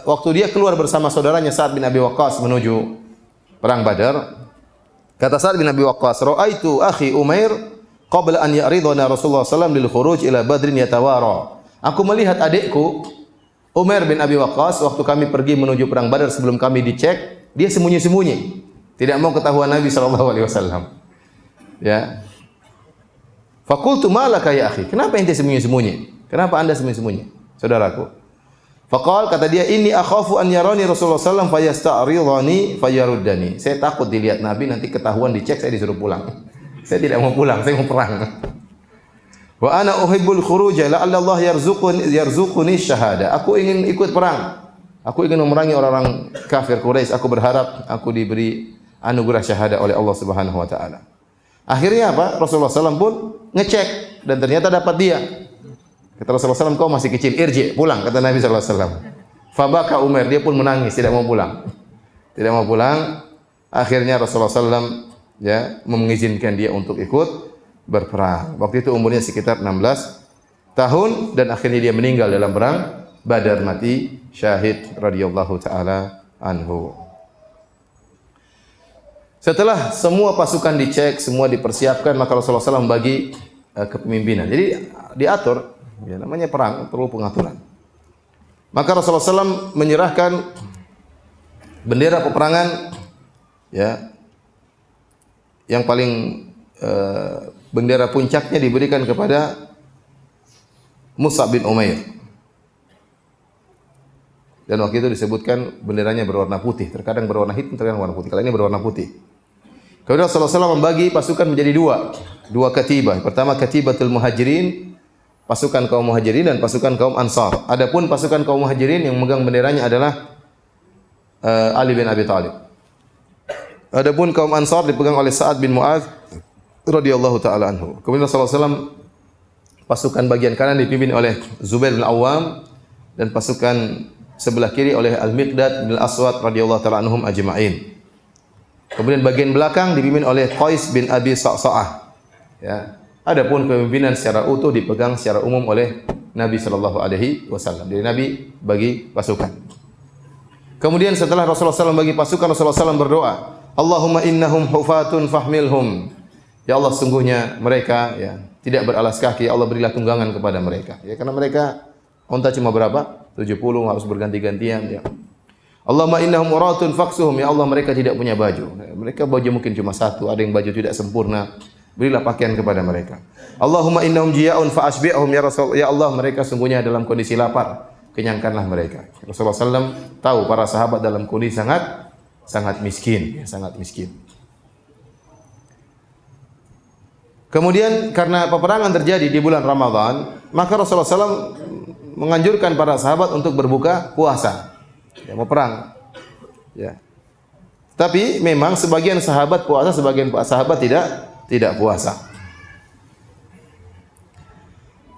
waktu dia keluar bersama saudaranya Sa'ad bin Abi Waqqas menuju perang Badar, kata Sa'ad bin Abi Waqqas, "Ra'aitu akhi Umair qabla an ya'ridana Rasulullah sallallahu alaihi wasallam lil khuruj ila Badrin yatawara." Aku melihat adikku Umair bin Abi Waqqas waktu kami pergi menuju perang Badar, sebelum kami dicek, dia sembunyi-sembunyi, tidak mau ketahuan Nabi sallallahu alaihi wasallam. Ya. Faqultu ma laka ya akhi? Kenapa ente sembunyi-sembunyi? Kenapa Anda sembunyi-sembunyi, saudaraku? Faqal, kata dia, inni akhafu an yarani Rasulullah sallallahu alaihi wasallam fayasta'ridhani fayaruddani. Saya takut dilihat Nabi, nanti ketahuan, dicek, saya disuruh pulang. Saya tidak mau pulang, saya mau perang. Wa ana uhibbul khuruja la'alla Allah yarzuquni syahada. Aku ingin ikut perang. Aku ingin memerangi orang-orang kafir Quraisy. Aku berharap aku diberi anugerah syahada oleh Allah Subhanahu wa taala. Akhirnya apa? Rasulullah SAW pun ngecek dan ternyata dapat dia. Kata Rasulullah SAW, kau masih kecil, irji, pulang, kata Nabi SAW. Fabaka Umar, dia pun menangis, tidak mau pulang. Tidak mau pulang. Akhirnya Rasulullah SAW mengizinkan dia untuk ikut berperang. Waktu itu umurnya sekitar 16 tahun dan akhirnya dia meninggal dalam perang Badar, mati syahid radhiyallahu taala anhu. Setelah semua pasukan dicek, semua dipersiapkan, maka Rasulullah SAW membagi kepemimpinan. Jadi diatur, ya, namanya perang perlu pengaturan. Maka Rasulullah SAW menyerahkan bendera peperangan, ya, yang paling bendera puncaknya diberikan kepada Mus'ab bin Umair. Dan waktu itu disebutkan benderanya berwarna putih, terkadang berwarna hitam, terkadang berwarna putih. Kali ini berwarna putih. Kemudian Rasulullah SAW membagi pasukan menjadi dua katibah. Pertama katibatul muhajirin, pasukan kaum muhajirin, dan pasukan kaum ansar. Adapun pasukan kaum muhajirin yang memegang benderanya adalah Ali bin Abi Thalib. Adapun kaum ansar dipegang oleh Sa'ad bin Mu'adz radhiyallahu taala anhu. Kemudian Rasulullah SAW pasukan bagian kanan dipimpin oleh Zubair bin Awwam dan pasukan sebelah kiri oleh Al-Miqdad bin Al-Aswad radhiyallahu taala anhum ajma'in. Kemudian bagian belakang dipimpin oleh Qais bin Abi Sa'sa'ah. Ya. Adapun kepemimpinan secara utuh dipegang secara umum oleh Nabi sallallahu alaihi wasallam. Jadi Nabi bagi pasukan. Kemudian setelah Rasulullah SAW bagi pasukan, Rasulullah SAW berdoa, Allahumma innahum hufatun fahmilhum. Ya Allah, sungguhnya mereka ya tidak beralas kaki, ya Allah berilah tunggangan kepada mereka. Ya, karena mereka unta cuma berapa? 70, harus berganti-gantian ya. Allahumma innahum uratun faksuhum, ya Allah mereka tidak punya baju. Mereka baju mungkin cuma satu, ada yang baju tidak sempurna. Berilah pakaian kepada mereka. Allahumma innahum jiya'un fa asbi'hum, ya Rasul, ya Allah mereka sungguhnya dalam kondisi lapar, kenyangkanlah mereka. Rasulullah SAW tahu para sahabat dalam kondisi sangat miskin, ya, sangat miskin. Kemudian karena peperangan terjadi di bulan Ramadan, maka Rasulullah SAW menganjurkan para sahabat untuk berbuka puasa. Ya, mau perang. Ya. Tapi memang sebagian sahabat puasa, sebagian sahabat tidak puasa.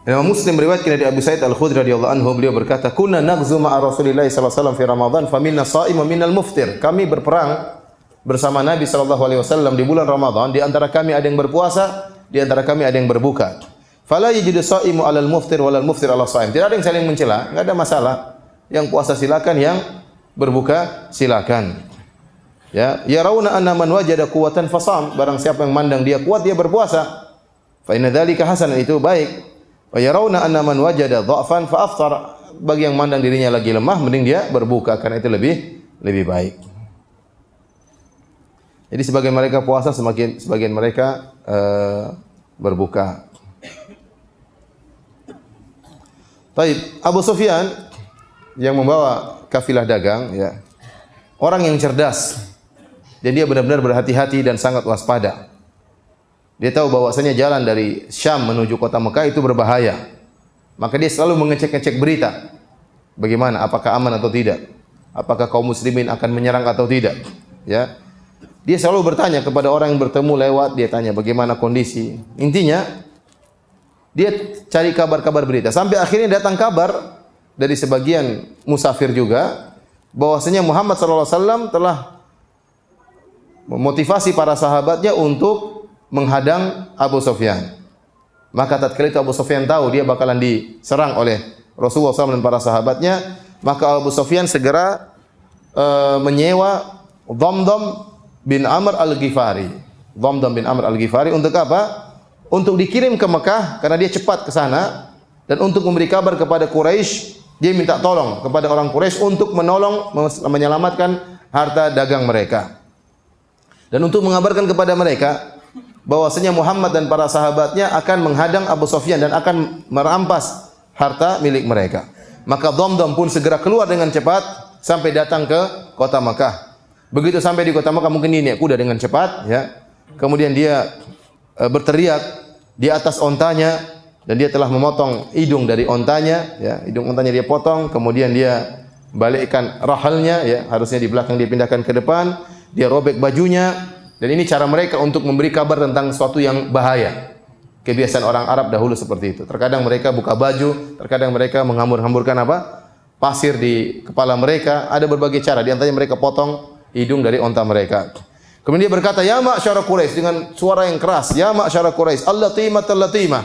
Imam Muslim meriwayatkan dari Abu Sa'id Al-Khudri radhiyallahu anhu, beliau berkata, "Kunna naghzu ma'a Rasulillah sallallahu alaihi wasallam fi Ramadan, faminna sha'im wa minnal muftir." Kami berperang bersama Nabi sallallahu alaihi wasallam di bulan Ramadan, di antara kami ada yang berpuasa, di antara kami ada yang berbuka. Fala yajidu sha'imu 'alal muftir walal muftir 'ala sha'im. Tidak ada yang saling mencela, enggak ada masalah. Yang puasa silakan, yang berbuka silakan. Ya, yarawna anna man wajada quwwatan fasam, barang siapa yang mandang dia kuat dia berpuasa. Fa inna dzalika hasan, itu baik. Wa yarawna anna man wajada dha'fan fa afthar, bagi yang mandang dirinya lagi lemah mending dia berbuka, karena itu lebih baik. Jadi sebagian mereka puasa, sebagian mereka berbuka. Baik, Abu Sufyan yang membawa kafilah dagang, ya, orang yang cerdas, dan dia benar-benar berhati-hati dan sangat waspada. Dia tahu bahwasanya jalan dari Syam menuju kota Mekah itu berbahaya. Maka dia selalu mengecek-ngecek berita. Bagaimana, apakah aman atau tidak? Apakah kaum muslimin akan menyerang atau tidak? Ya. Dia selalu bertanya kepada orang yang bertemu lewat, dia tanya bagaimana kondisi. Intinya dia cari kabar-kabar berita. Sampai akhirnya datang kabar dari sebagian musafir juga bahwasanya Muhammad sallallahu alaihi wasallam telah memotivasi para sahabatnya untuk menghadang Abu Sufyan. Maka tatkala itu Abu Sufyan tahu dia bakalan diserang oleh Rasulullah SAW dan para sahabatnya, maka Abu Sufyan segera menyewa Dhamdam bin Amr al-Ghifari. Dhamdam bin Amr al-Ghifari untuk apa? Untuk dikirim ke Mekah karena dia cepat ke sana, dan untuk memberi kabar kepada Quraisy, dia minta tolong kepada orang Quraisy untuk menolong menyelamatkan harta dagang mereka. Dan untuk mengabarkan kepada mereka bahwasanya Muhammad dan para sahabatnya akan menghadang Abu Sufyan dan akan merampas harta milik mereka. Maka Dhamdham pun segera keluar dengan cepat sampai datang ke kota Makkah. Begitu sampai di kota Makkah mungkin dia naik kuda dengan cepat, ya. Kemudian dia berteriak di atas ontanya dan dia telah memotong hidung dari ontanya, ya. Hidung ontanya dia potong, kemudian dia balikkan rahalnya, ya. Harusnya di belakang dia pindahkan ke depan, dia robek bajunya dan ini cara mereka untuk memberi kabar tentang sesuatu yang bahaya. Kebiasaan orang Arab dahulu seperti itu. Terkadang mereka buka baju, terkadang mereka menghambur-hamburkan apa? Pasir di kepala mereka. Ada berbagai cara. Di antaranya mereka potong hidung dari onta mereka. Kemudian dia berkata, "Ya ma'syara Quraisy," dengan suara yang keras. "Ya ma'syara Quraisy, al-latimah al-latimah."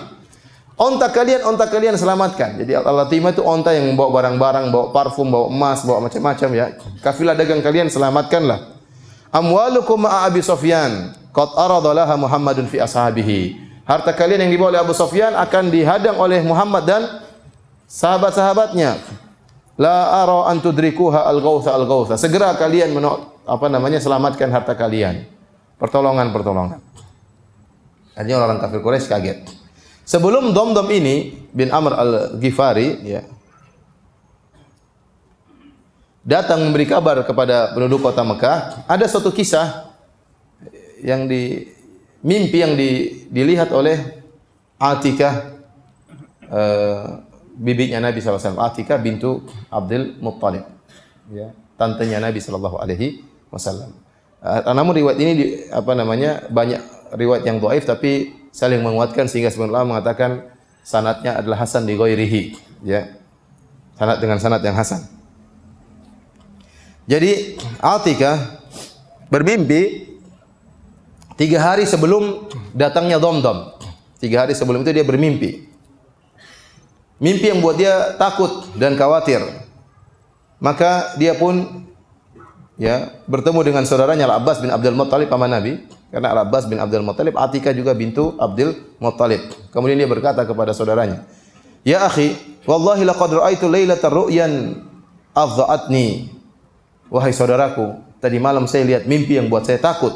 Onta kalian selamatkan. Jadi al-latimah itu onta yang membawa barang-barang, bawa parfum, bawa emas, bawa macam-macam, ya. Kafilah dagang kalian selamatkanlah. "Amwalukum ma'a Abi Sufyan, qad arada laha Muhammadun fi ashabihi." Harta kalian yang dibawa oleh Abu Sufyan akan dihadang oleh Muhammad dan sahabat-sahabatnya. "La ara an tudrikuha al-ghawtha." Segera kalian selamatkan harta kalian. Pertolongan. Artinya orang kafir Quraisy kaget. Sebelum Dhamdham ini bin Amr al-Ghifari, ya, datang memberi kabar kepada penduduk kota Mekah, ada suatu kisah yang mimpi yang dilihat oleh Atikah, bibinya Nabi SAW. Atikah bintu Abdul Muttalib, ya, tantenya Nabi SAW. Namun riwayat ini banyak riwayat yang dhaif tapi saling menguatkan sehingga sebagian ulama mengatakan sanadnya adalah hasan li ghairihi, ya. Sanad dengan sanad yang hasan. Jadi Atikah bermimpi 3 hari sebelum datangnya Dhamdham. 3 hari sebelum itu dia bermimpi. Mimpi yang buat dia takut dan khawatir. Maka dia pun, ya, bertemu dengan saudaranya Al-Abbas bin Abdul Muttalib paman Nabi. Karena Al-Abbas bin Abdul Muttalib, Atikah juga bintu Abdul Muttalib. Kemudian dia berkata kepada saudaranya, "Ya akhi, wallahi laqad ra'aitu lailatan ru'yan adha'atni." Wahai saudaraku, tadi malam saya lihat mimpi yang buat saya takut.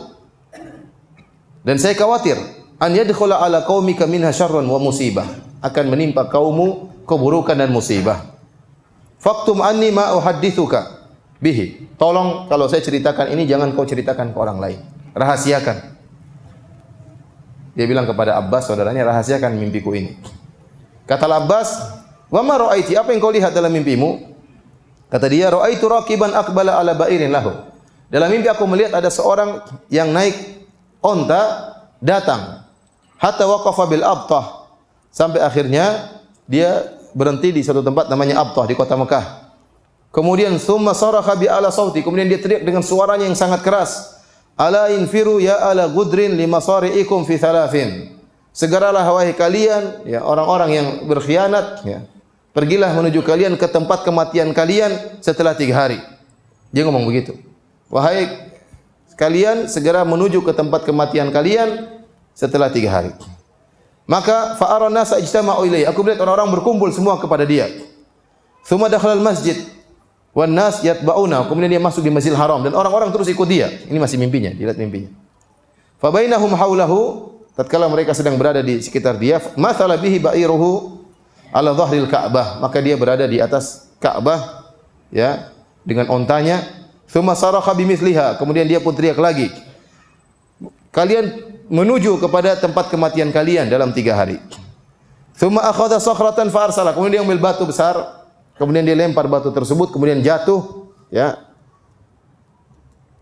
Dan saya khawatir, an yadkhula ala qaumika minha syarrun wa musibah, akan menimpa kaummu keburukan dan musibah. Faktum anni ma uhadditsuka bihi. Tolong kalau saya ceritakan ini jangan kau ceritakan ke orang lain. Rahasiakan. Dia bilang kepada Abbas saudaranya, rahasiakan mimpiku ini. Kata Abbas, "Wa ma ra'aiti?" Apa yang kau lihat dalam mimpimu? Kata dia, "Ra'aitu raqiban aqbala ala ba'irin lahu." Dalam mimpi aku melihat ada seorang yang naik onta datang. Hatta waqafa bil Abtah. Sampai akhirnya dia berhenti di satu tempat namanya Abtah di kota Mekah. Kemudian summa saraha bi ala sauti. Kemudian dia teriak dengan suaranya yang sangat keras. "Ala infiru ya ala gudrin limasari'ikum fi thalathin." Segeralah wahai kalian, ya, orang-orang yang berkhianat, ya. Pergilah menuju kalian ke tempat kematian kalian setelah 3 hari. Dia ngomong begitu. Wahai kalian, segera menuju ke tempat kematian kalian setelah 3 hari. Maka fa'ara nasa ijtama'u ilaihi. Aku melihat orang-orang berkumpul semua kepada dia. Tsumma dakhala al-masjid wan nas yatba'una. Kemudian dia masuk di Masjidil Haram dan orang-orang terus ikut dia. Ini masih mimpinya, dilihat mimpinya. Fa bainahum haulahu, tatkala mereka sedang berada di sekitar dia, mathala bihi ba'iruhu ala dhahril Ka'bah, maka dia berada di atas Ka'bah, ya, dengan ontanya. Tsumma sarakha bimithliha, kemudian dia pun teriak lagi, "Kalian menuju kepada tempat kematian kalian dalam 3 hari." Tsumma akhadha sakhratan fa arsala, kemudian dia ambil batu besar, kemudian dia lempar batu tersebut, kemudian jatuh, ya.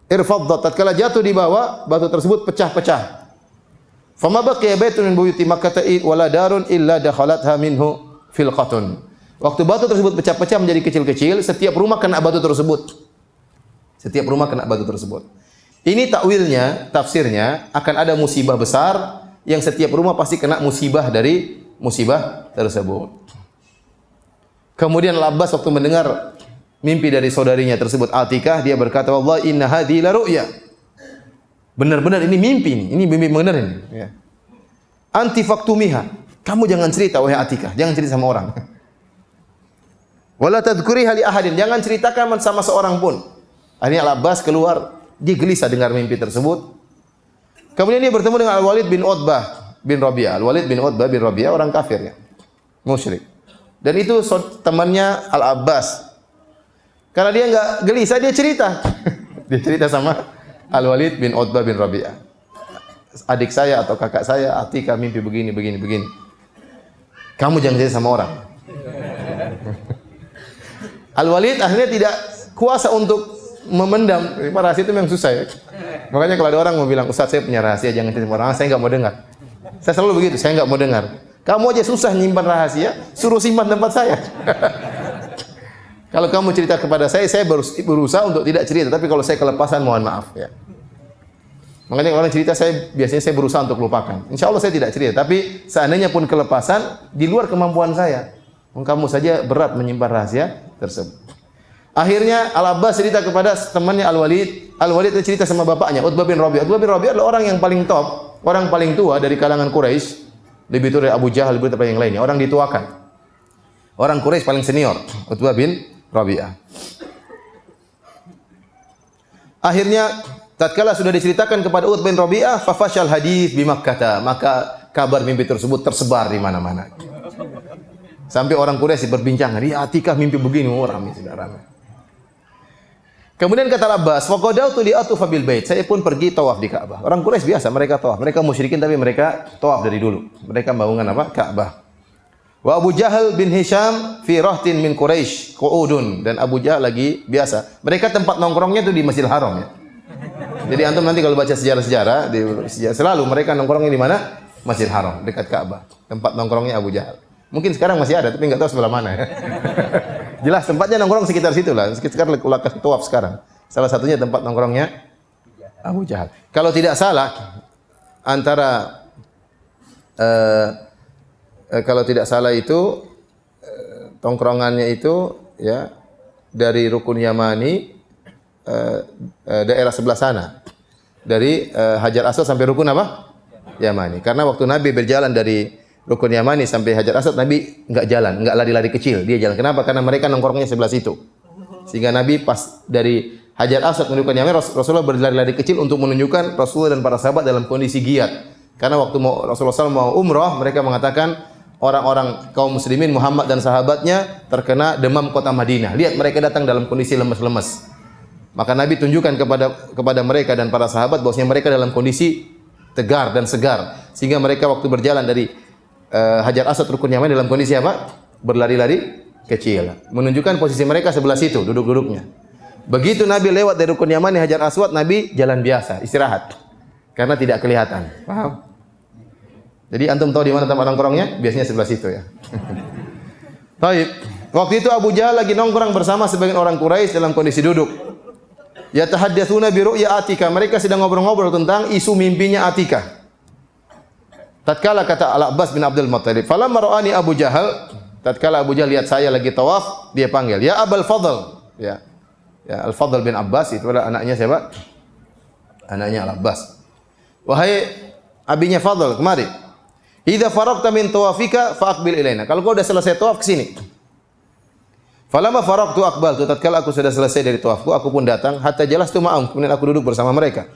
Irfaddat, tatkala jatuh di bawah, batu tersebut pecah-pecah. Fama baqiya baitun min buyuti Makkah wala darun illa dakhalatha minhu filqatun. Waktu batu tersebut pecah-pecah menjadi kecil-kecil, setiap rumah kena batu tersebut. Setiap rumah kena batu tersebut. Ini takwilnya, tafsirnya akan ada musibah besar yang setiap rumah pasti kena musibah dari musibah tersebut. Kemudian Al-Abbas waktu mendengar mimpi dari saudarinya tersebut Atikah, dia berkata, "Wallahi inna hadhihi la ru'ya." Benar-benar ini mimpi ini. Ini mimpi benar ini, ya. "Anti faktumiha." Kamu jangan cerita wahai Atikah, jangan cerita sama orang. "Wala tadhkuriha li ahadin." Jangan ceritakan sama seorang pun. Akhirnya Al-Abbas keluar, dia gelisah dengar mimpi tersebut. Kemudian dia bertemu dengan Al-Walid bin Utbah bin Rabi'ah. Al-Walid bin Utbah bin Rabi'ah orang kafir ya, musyrik. Dan itu temannya Al-Abbas. Karena dia enggak gelisah, dia cerita. Dia cerita sama Al-Walid bin Utbah bin Rabi'ah. Adik saya atau kakak saya, Atika mimpi begini, begini, begini. Kamu jangan cerita sama orang. Al-Walid akhirnya tidak kuasa untuk memendam. Rahasia itu memang susah ya. Makanya kalau ada orang mau bilang, Ustaz saya punya rahasia, jangan cerita sama orang, saya enggak mau dengar. Saya selalu begitu, saya enggak mau dengar. Kamu aja susah nyimpan rahasia, suruh simpan tempat saya. Kalau kamu cerita kepada saya berusaha untuk tidak cerita, tapi kalau saya kelepasan mohon maaf ya. Makanya kalau orang cerita biasanya saya berusaha untuk lupakan. Insya Allah saya tidak cerita, tapi seandainya pun kelepasan di luar kemampuan saya. Kamu saja berat menyimpan rahasia tersebut. Akhirnya Al-Abbas cerita kepada temannya Al-Walid. Al-Walid cerita sama bapaknya Utbah bin Rabi'ah. Utbah bin Rabi'ah adalah orang yang paling top, orang paling tua dari kalangan Quraisy. Lebih tua dari Abu Jahal, lebih tua dari yang lainnya. Orang dituakan. Orang Quraisy paling senior, Utbah bin Rabi'ah. Akhirnya tatkala sudah diceritakan kepada Utbah bin Rabi'ah, fafashal hadits bi Makkah, maka kabar mimpi tersebut tersebar di mana-mana. Sampai orang Quraisy berbincang, "Dia Atikah mimpi begini," ramai sudah ramai. Kemudian kata Al-Abbas, "Faqadautu li atufa bil bait." Saya pun pergi tawaf di Ka'bah. Orang Quraisy biasa, mereka tawaf. Mereka musyrikin tapi mereka tawaf dari dulu. Mereka membangun apa? Ka'bah. Wa Abu Jahal bin Hisham fi rahtin min Quraisy qu'udun, dan Abu Jahal lagi biasa. Mereka tempat nongkrongnya itu di Masjidil Haram ya. Jadi antum nanti kalau baca sejarah-sejarah selalu mereka nongkrongnya di mana? Masjidil Haram dekat Ka'bah. Tempat nongkrongnya Abu Jahal. Mungkin sekarang masih ada tapi enggak tahu sebelah mana ya. Jelas tempatnya nongkrong sekitar situ lah. Sekitar lakas tawaf sekarang. Salah satunya tempat nongkrongnya Abu Jahal. Kalau tidak salah antara kalau tidak salah itu tongkrongannya itu ya dari Rukun Yamani daerah sebelah sana. Dari Hajar Aswad sampai Rukun apa? Yamani. Karena waktu Nabi berjalan dari Rukun Yamani sampai Hajar Aswad, Nabi enggak jalan, enggak lari-lari kecil, dia jalan. Kenapa? Karena mereka nongkrongnya sebelah situ. Sehingga Nabi pas dari Hajar Aswad menuju Rukun Yamani, Rasulullah berlari-lari kecil untuk menunjukkan Rasulullah dan para sahabat dalam kondisi giat. Karena waktu Rasulullah SAW mau umrah, mereka mengatakan orang-orang kaum muslimin Muhammad dan sahabatnya terkena demam kota Madinah. Lihat mereka datang dalam kondisi lemes-lemes. Maka Nabi tunjukkan kepada mereka dan para sahabat bahwasanya mereka dalam kondisi tegar dan segar. Sehingga mereka waktu berjalan dari Hajar Aswad Rukun Yamani dalam kondisi apa? Berlari-lari kecil. Menunjukkan posisi mereka sebelah situ, duduk-duduknya. Begitu Nabi lewat dari Rukun Yamani Hajar Aswad, Nabi jalan biasa, istirahat. Karena tidak kelihatan. Paham? Jadi antum tahu di mana tempat nongkrongnya? Biasanya sebelah situ ya. Baik. Waktu itu Abu Jahal lagi nongkrong bersama sebagian orang Quraisy dalam kondisi duduk. Yatahaddatsuna bi ru'ya Atika. Mereka sedang ngobrol-ngobrol tentang isu mimpinya Atika. Tatkala kata Al-Abbas bin Abdul Muttalib, "Falamma ra'ani Abu Jahal," tatkala Abu Jahal lihat saya lagi tawaf, dia panggil, "Ya Abul Fadl." Ya. Ya, Al-Fadl bin Abbas itu adalah anaknya siapa? Anaknya Al-Abbas. "Wahai abinya Fadl, kemari. Idza faragta min tawafika faqbil ilaina." Kalau kau sudah selesai tawaf ke sini. Falamma faragtu aqbaltu, tatkala aku sudah selesai dari tawafku, aku pun datang, hatta jalastu ma'am, kemudian aku duduk bersama mereka.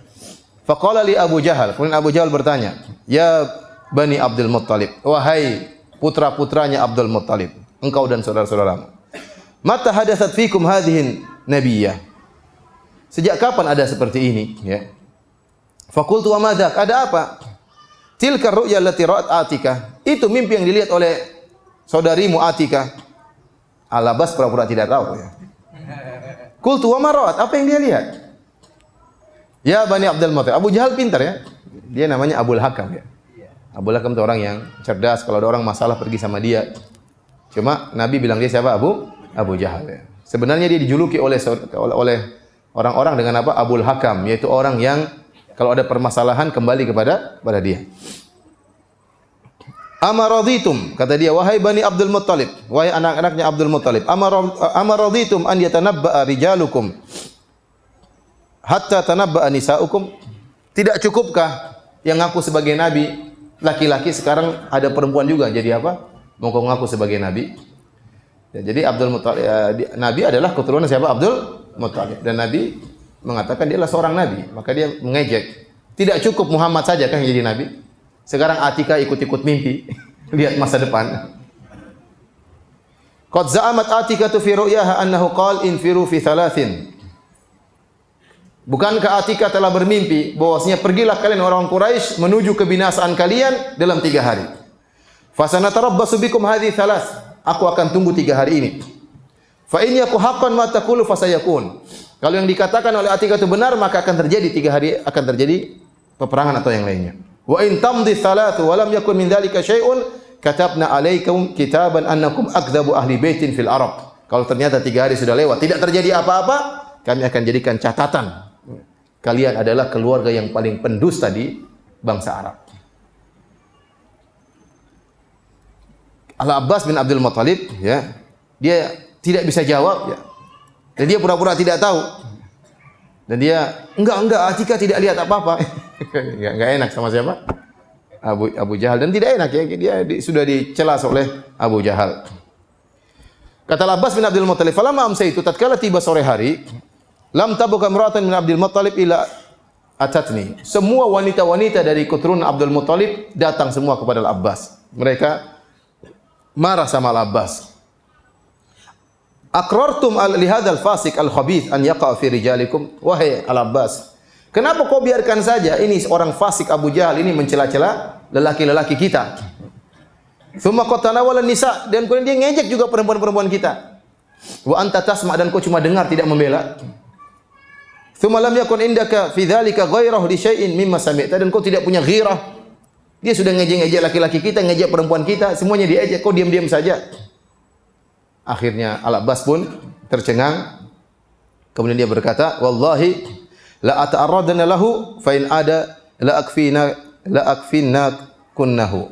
Faqala li Abu Jahal, kemudian Abu Jahal bertanya, "Ya Bani Abdul Muttalib, wahai putra-putranya Abdul Muttalib, engkau dan saudara-saudaramu. Mata hadatsat fikum hadhihi nabiyyah. Sejak kapan ada seperti ini, ya? Faqultu wa madzak? Ada apa? Tilka ru'ya allati ra'at Atika. Itu mimpi yang dilihat oleh saudarimu Atika. Al-Abbas pura-pura tidak tahu, ya. Qultu wa ma ra'at? Apa yang dia lihat? Ya Bani Abdul Muttalib. Abu Jahal pintar ya. Dia namanya Abul Hakam ya. Abul Hakam itu orang yang cerdas. Kalau ada orang masalah pergi sama dia. Cuma Nabi bilang dia siapa? Abu Jahal ya. Sebenarnya dia dijuluki oleh orang-orang dengan apa? Abul Hakam, yaitu orang yang kalau ada permasalahan kembali kepada dia. Amaraditum, kata dia, wahai Bani Abdul Muttalib, wahai anak-anaknya Abdul Muttalib, amaraditum an yatanabba'a rijalukum hatta tanabba'a nisa'ukum. Tidak cukupkah yang ngaku sebagai nabi, laki-laki sekarang ada perempuan juga jadi apa? Mau ngaku sebagai nabi. Ya, jadi Abdul Muttalib, nabi adalah keturunan siapa? Abdul Muttalib. Dan Nabi mengatakan dia adalah seorang nabi, maka dia mengejek Tidak cukup Muhammad saja kan yang jadi nabi. Sekarang Atika ikut-ikut mimpi. Lihat masa depan. Qad za'amat Atika fi ru'yaha annahu qala infiru fi thalathin. Bukankah Atika telah bermimpi bahwasanya pergilah kalian orang Quraisy menuju kebinasaan kalian dalam 3 hari. Fasanatarabbasu bikum hadhihi thalath. Aku akan tunggu 3 hari ini. Fa in yaku haqqan ma taqulu fasayakun. Kalau yang dikatakan oleh Atika itu benar, maka akan terjadi 3 hari akan terjadi peperangan atau yang lainnya. Wa in tamdi thalathu wa lam yakun min dzalika syai'un katabna 'alaikum kitaban annakum akdzabu ahli baitin fil Arab. Kalau ternyata 3 hari sudah lewat, tidak terjadi apa-apa, kami akan jadikan catatan. Kalian adalah keluarga yang paling pendusta di bangsa Arab. Al-Abbas bin Abdul Muttalib, ya, dia tidak bisa jawab, ya. Dan dia pura-pura tidak tahu. Dan dia enggak, Atika tidak lihat apa-apa. enggak enak sama siapa? Abu Jahal, dan tidak enak ya, dia sudah dicelas oleh Abu Jahal. Kata Al-Abbas bin Abdul Muttalib, "Falamma amsaytu, tatkala tiba sore hari, lam tabuka imra'atan min Abdul Muttalib ila atatni." Semua wanita-wanita dari keturunan Abdul Muttalib datang semua kepada Al-Abbas. Mereka marah sama Al-Abbas. Aqrartum li hadzal fasik al-khabith an yaqa fi rijalikum? Wahai Al-Abbas, kenapa kau biarkan saja ini orang fasik Abu Jahal ini mencela-cela lelaki-lelaki kita? Tsumma qatanawala nisa, dan kemudian dia ngejek juga perempuan-perempuan kita. Wa anta tasma, dan kau cuma dengar tidak membela. Tsumma lam yakun indaka fi dzalika ghairah li syai'in mimma sami'ta, dan kau tidak punya ghirah. Dia sudah ngejek-ngejek laki-laki kita, ngejek perempuan kita, semuanya diejek, kau diam-diam saja. Akhirnya Al-Abbas pun tercengang. Kemudian dia berkata, "Wallahi la ata'arradna lahu fa in ada la akfina kunnahu."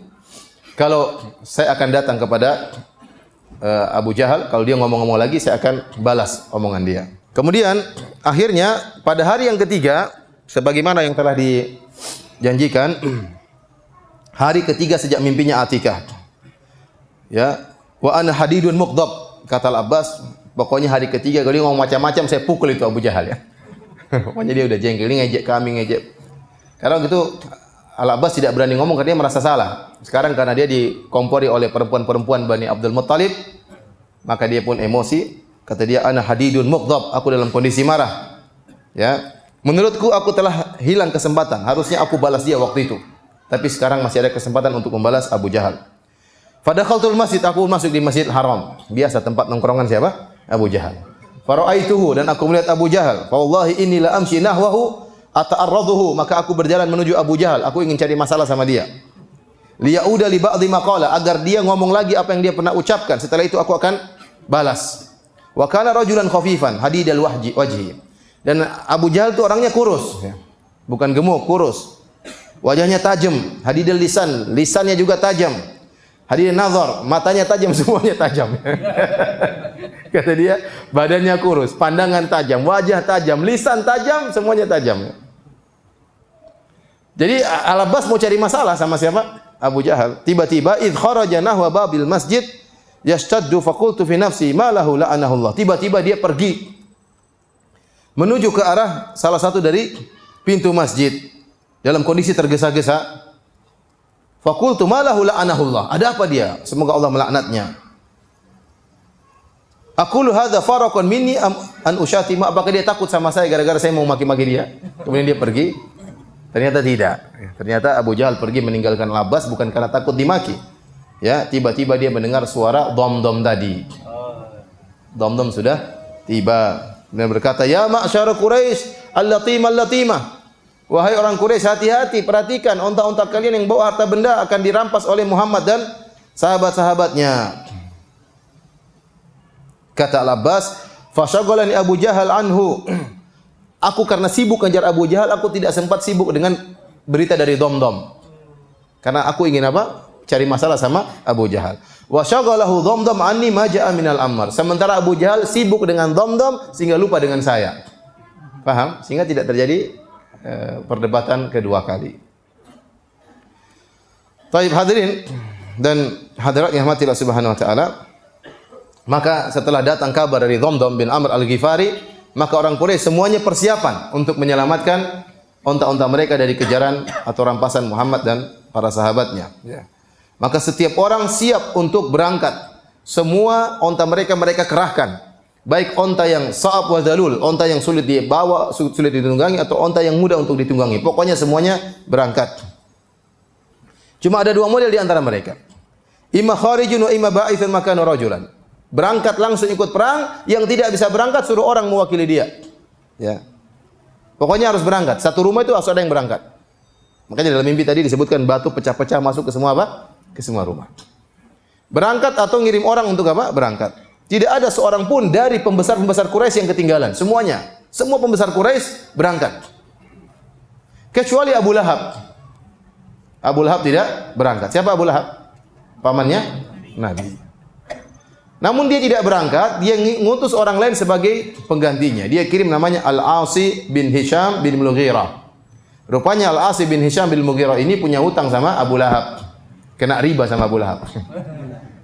Kalau saya akan datang kepada Abu Jahal, kalau dia ngomong-ngomong lagi, saya akan balas omongan dia. Kemudian akhirnya pada hari yang ketiga, sebagaimana yang telah dijanjikan, hari ketiga sejak mimpinya Atikah, ya, wa ana hadidun muqdab, kata Al-Abbas, pokoknya hari ketiga kalau dia ngomong macam-macam saya pukul itu Abu Jahal, ya. Pokoknya dia udah jengkel, ini ngejek kami, ngejek. Karena gitu Al-Abbas tidak berani ngomong karena dia merasa salah. Sekarang karena dia dikompori oleh perempuan-perempuan Bani Abdul Muttalib, maka dia pun emosi. Kata dia, ana hadidun muqdab, aku dalam kondisi marah. Ya, menurutku aku telah hilang kesempatan. Harusnya aku balas dia waktu itu. Tapi sekarang masih ada kesempatan untuk membalas Abu Jahal. Fadakhaltul masjid, aku masuk di Masjidil Haram. Biasa tempat nongkrongan siapa? Abu Jahal. Fara'aituhu, dan aku melihat Abu Jahal. Fa wallahi inni la amshi nahwahu ata'arraduhu, maka aku berjalan menuju Abu Jahal. Aku ingin cari masalah sama dia. Liyauda li ba'dhi maqala, agar dia ngomong lagi apa yang dia pernah ucapkan. Setelah itu aku akan balas. Wa kana rajulan khafifan hadidal wajhi. Dan Abu Jahal itu orangnya kurus, bukan gemuk, kurus. Wajahnya tajam, hadidal lisan, lisannya juga tajam. Hadidal nazar, matanya tajam, semuanya tajam. Kata dia, badannya kurus, pandangan tajam, wajah tajam, lisan tajam, semuanya tajam. Jadi Al-Abbas mau cari masalah sama siapa? Abu Jahal. Tiba-tiba idh kharaja nahwa babil masjid yashtaddu faqultu fi nafsi ma lahu la'anahullah. Tiba-tiba dia pergi menuju ke arah salah satu dari pintu masjid dalam kondisi tergesa-gesa. Faqultu ma lahu la'anahullah. Ada apa dia? Semoga Allah melaknatnya. Aqulu hadza faraqan minni an ushatima. Apakah dia takut sama saya gara-gara saya mau maki-maki dia? Kemudian dia pergi. Ternyata tidak. Ternyata Abu Jahal pergi meninggalkan Al-Abbas bukan karena takut dimaki. Ya, tiba-tiba dia mendengar suara dom-dom tadi. Dom-dom sudah tiba. Dia berkata, "Ya ma'syar Quraisy, al-latimah. Wahai orang Quraisy, hati-hati, perhatikan unta-unta kalian yang bawa harta benda akan dirampas oleh Muhammad dan sahabat-sahabatnya." Kata Al-Abbas, "Fasyaghalani Abu Jahal anhu." Aku karena sibuk ngejar Abu Jahal, aku tidak sempat sibuk dengan berita dari dom-dom. Karena aku ingin apa? Cari masalah sama Abu Jahal. Wa syaghalahu dom-dom anni ma ja'a minal Ammar. Sementara Abu Jahal sibuk dengan dom-dom sehingga lupa dengan saya. Paham? Sehingga tidak terjadi perdebatan kedua kali. Taib hadirin dan hadirat yang rahmati Allah Subhanahu wa taala. Maka setelah datang kabar dari Dhamdham bin Amr al-Ghifari, maka orang Quraisy semuanya persiapan untuk menyelamatkan onta-onta mereka dari kejaran atau rampasan Muhammad dan para sahabatnya. Ya. Maka setiap orang siap untuk berangkat. Semua onta mereka kerahkan. Baik onta yang sa'ab wa zalul, onta yang sulit dibawa, sulit ditunggangi, atau onta yang mudah untuk ditunggangi. Pokoknya semuanya berangkat. Cuma ada dua model di antara mereka. Imma kharijun wa imma ba'ithun makana rajulan. Berangkat langsung ikut perang, yang tidak bisa berangkat suruh orang mewakili dia. Ya. Pokoknya harus berangkat. Satu rumah itu harus ada yang berangkat. Makanya dalam mimpi tadi disebutkan batu pecah-pecah masuk ke semua apa? Ke semua rumah. Berangkat atau ngirim orang untuk apa? Berangkat. Tidak ada seorang pun dari pembesar-pembesar Quraisy yang ketinggalan. Semuanya. Semua pembesar Quraisy berangkat. Kecuali Abu Lahab. Abu Lahab tidak berangkat. Siapa Abu Lahab? Pamannya Nabi. Namun dia tidak berangkat, dia ngutus orang lain sebagai penggantinya. Dia kirim namanya Al-Asi bin Hisham bin Mughirah. Rupanya Al-Asi bin Hisham bin Mughirah ini punya hutang sama Abu Lahab. Kena riba sama Abu Lahab.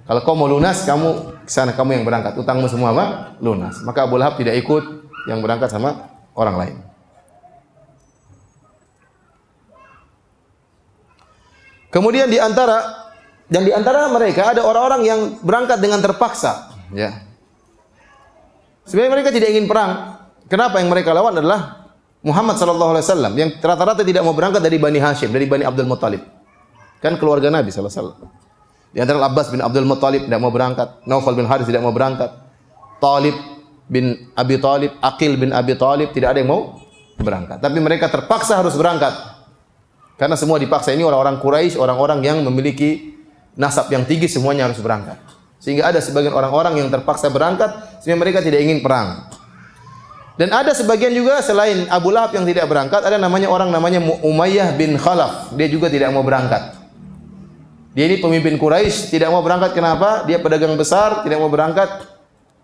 Kalau kau mau lunas, kamu kesana, kamu yang berangkat. Utangmu semua apa? Lunas. Maka Abu Lahab tidak ikut, yang berangkat sama orang lain. Kemudian di antara mereka ada orang-orang yang berangkat dengan terpaksa, ya. Sebenarnya mereka tidak ingin perang. Kenapa? Yang mereka lawan adalah Muhammad sallallahu alaihi wasallam yang rata-rata tidak mau berangkat dari Bani Hashim, dari Bani Abdul Muttalib. Kan keluarga Nabi sallallahu alaihi wasallam. Di antara Abbas bin Abdul Muttalib tidak mau berangkat, Naufal bin Harits tidak mau berangkat, Talib bin Abi Talib, Aqil bin Abi Talib, tidak ada yang mau berangkat. Tapi mereka terpaksa harus berangkat. Karena semua dipaksa. Ini orang-orang Quraisy, orang-orang yang memiliki nasab yang tinggi, semuanya harus berangkat. Sehingga ada sebagian orang-orang yang terpaksa berangkat sehingga mereka tidak ingin perang. Dan ada sebagian juga selain Abu Lahab yang tidak berangkat, ada orang namanya Umayyah bin Khalaf. Dia juga tidak mau berangkat. Dia ini pemimpin Quraisy, tidak mau berangkat. Kenapa? Dia pedagang besar, tidak mau berangkat.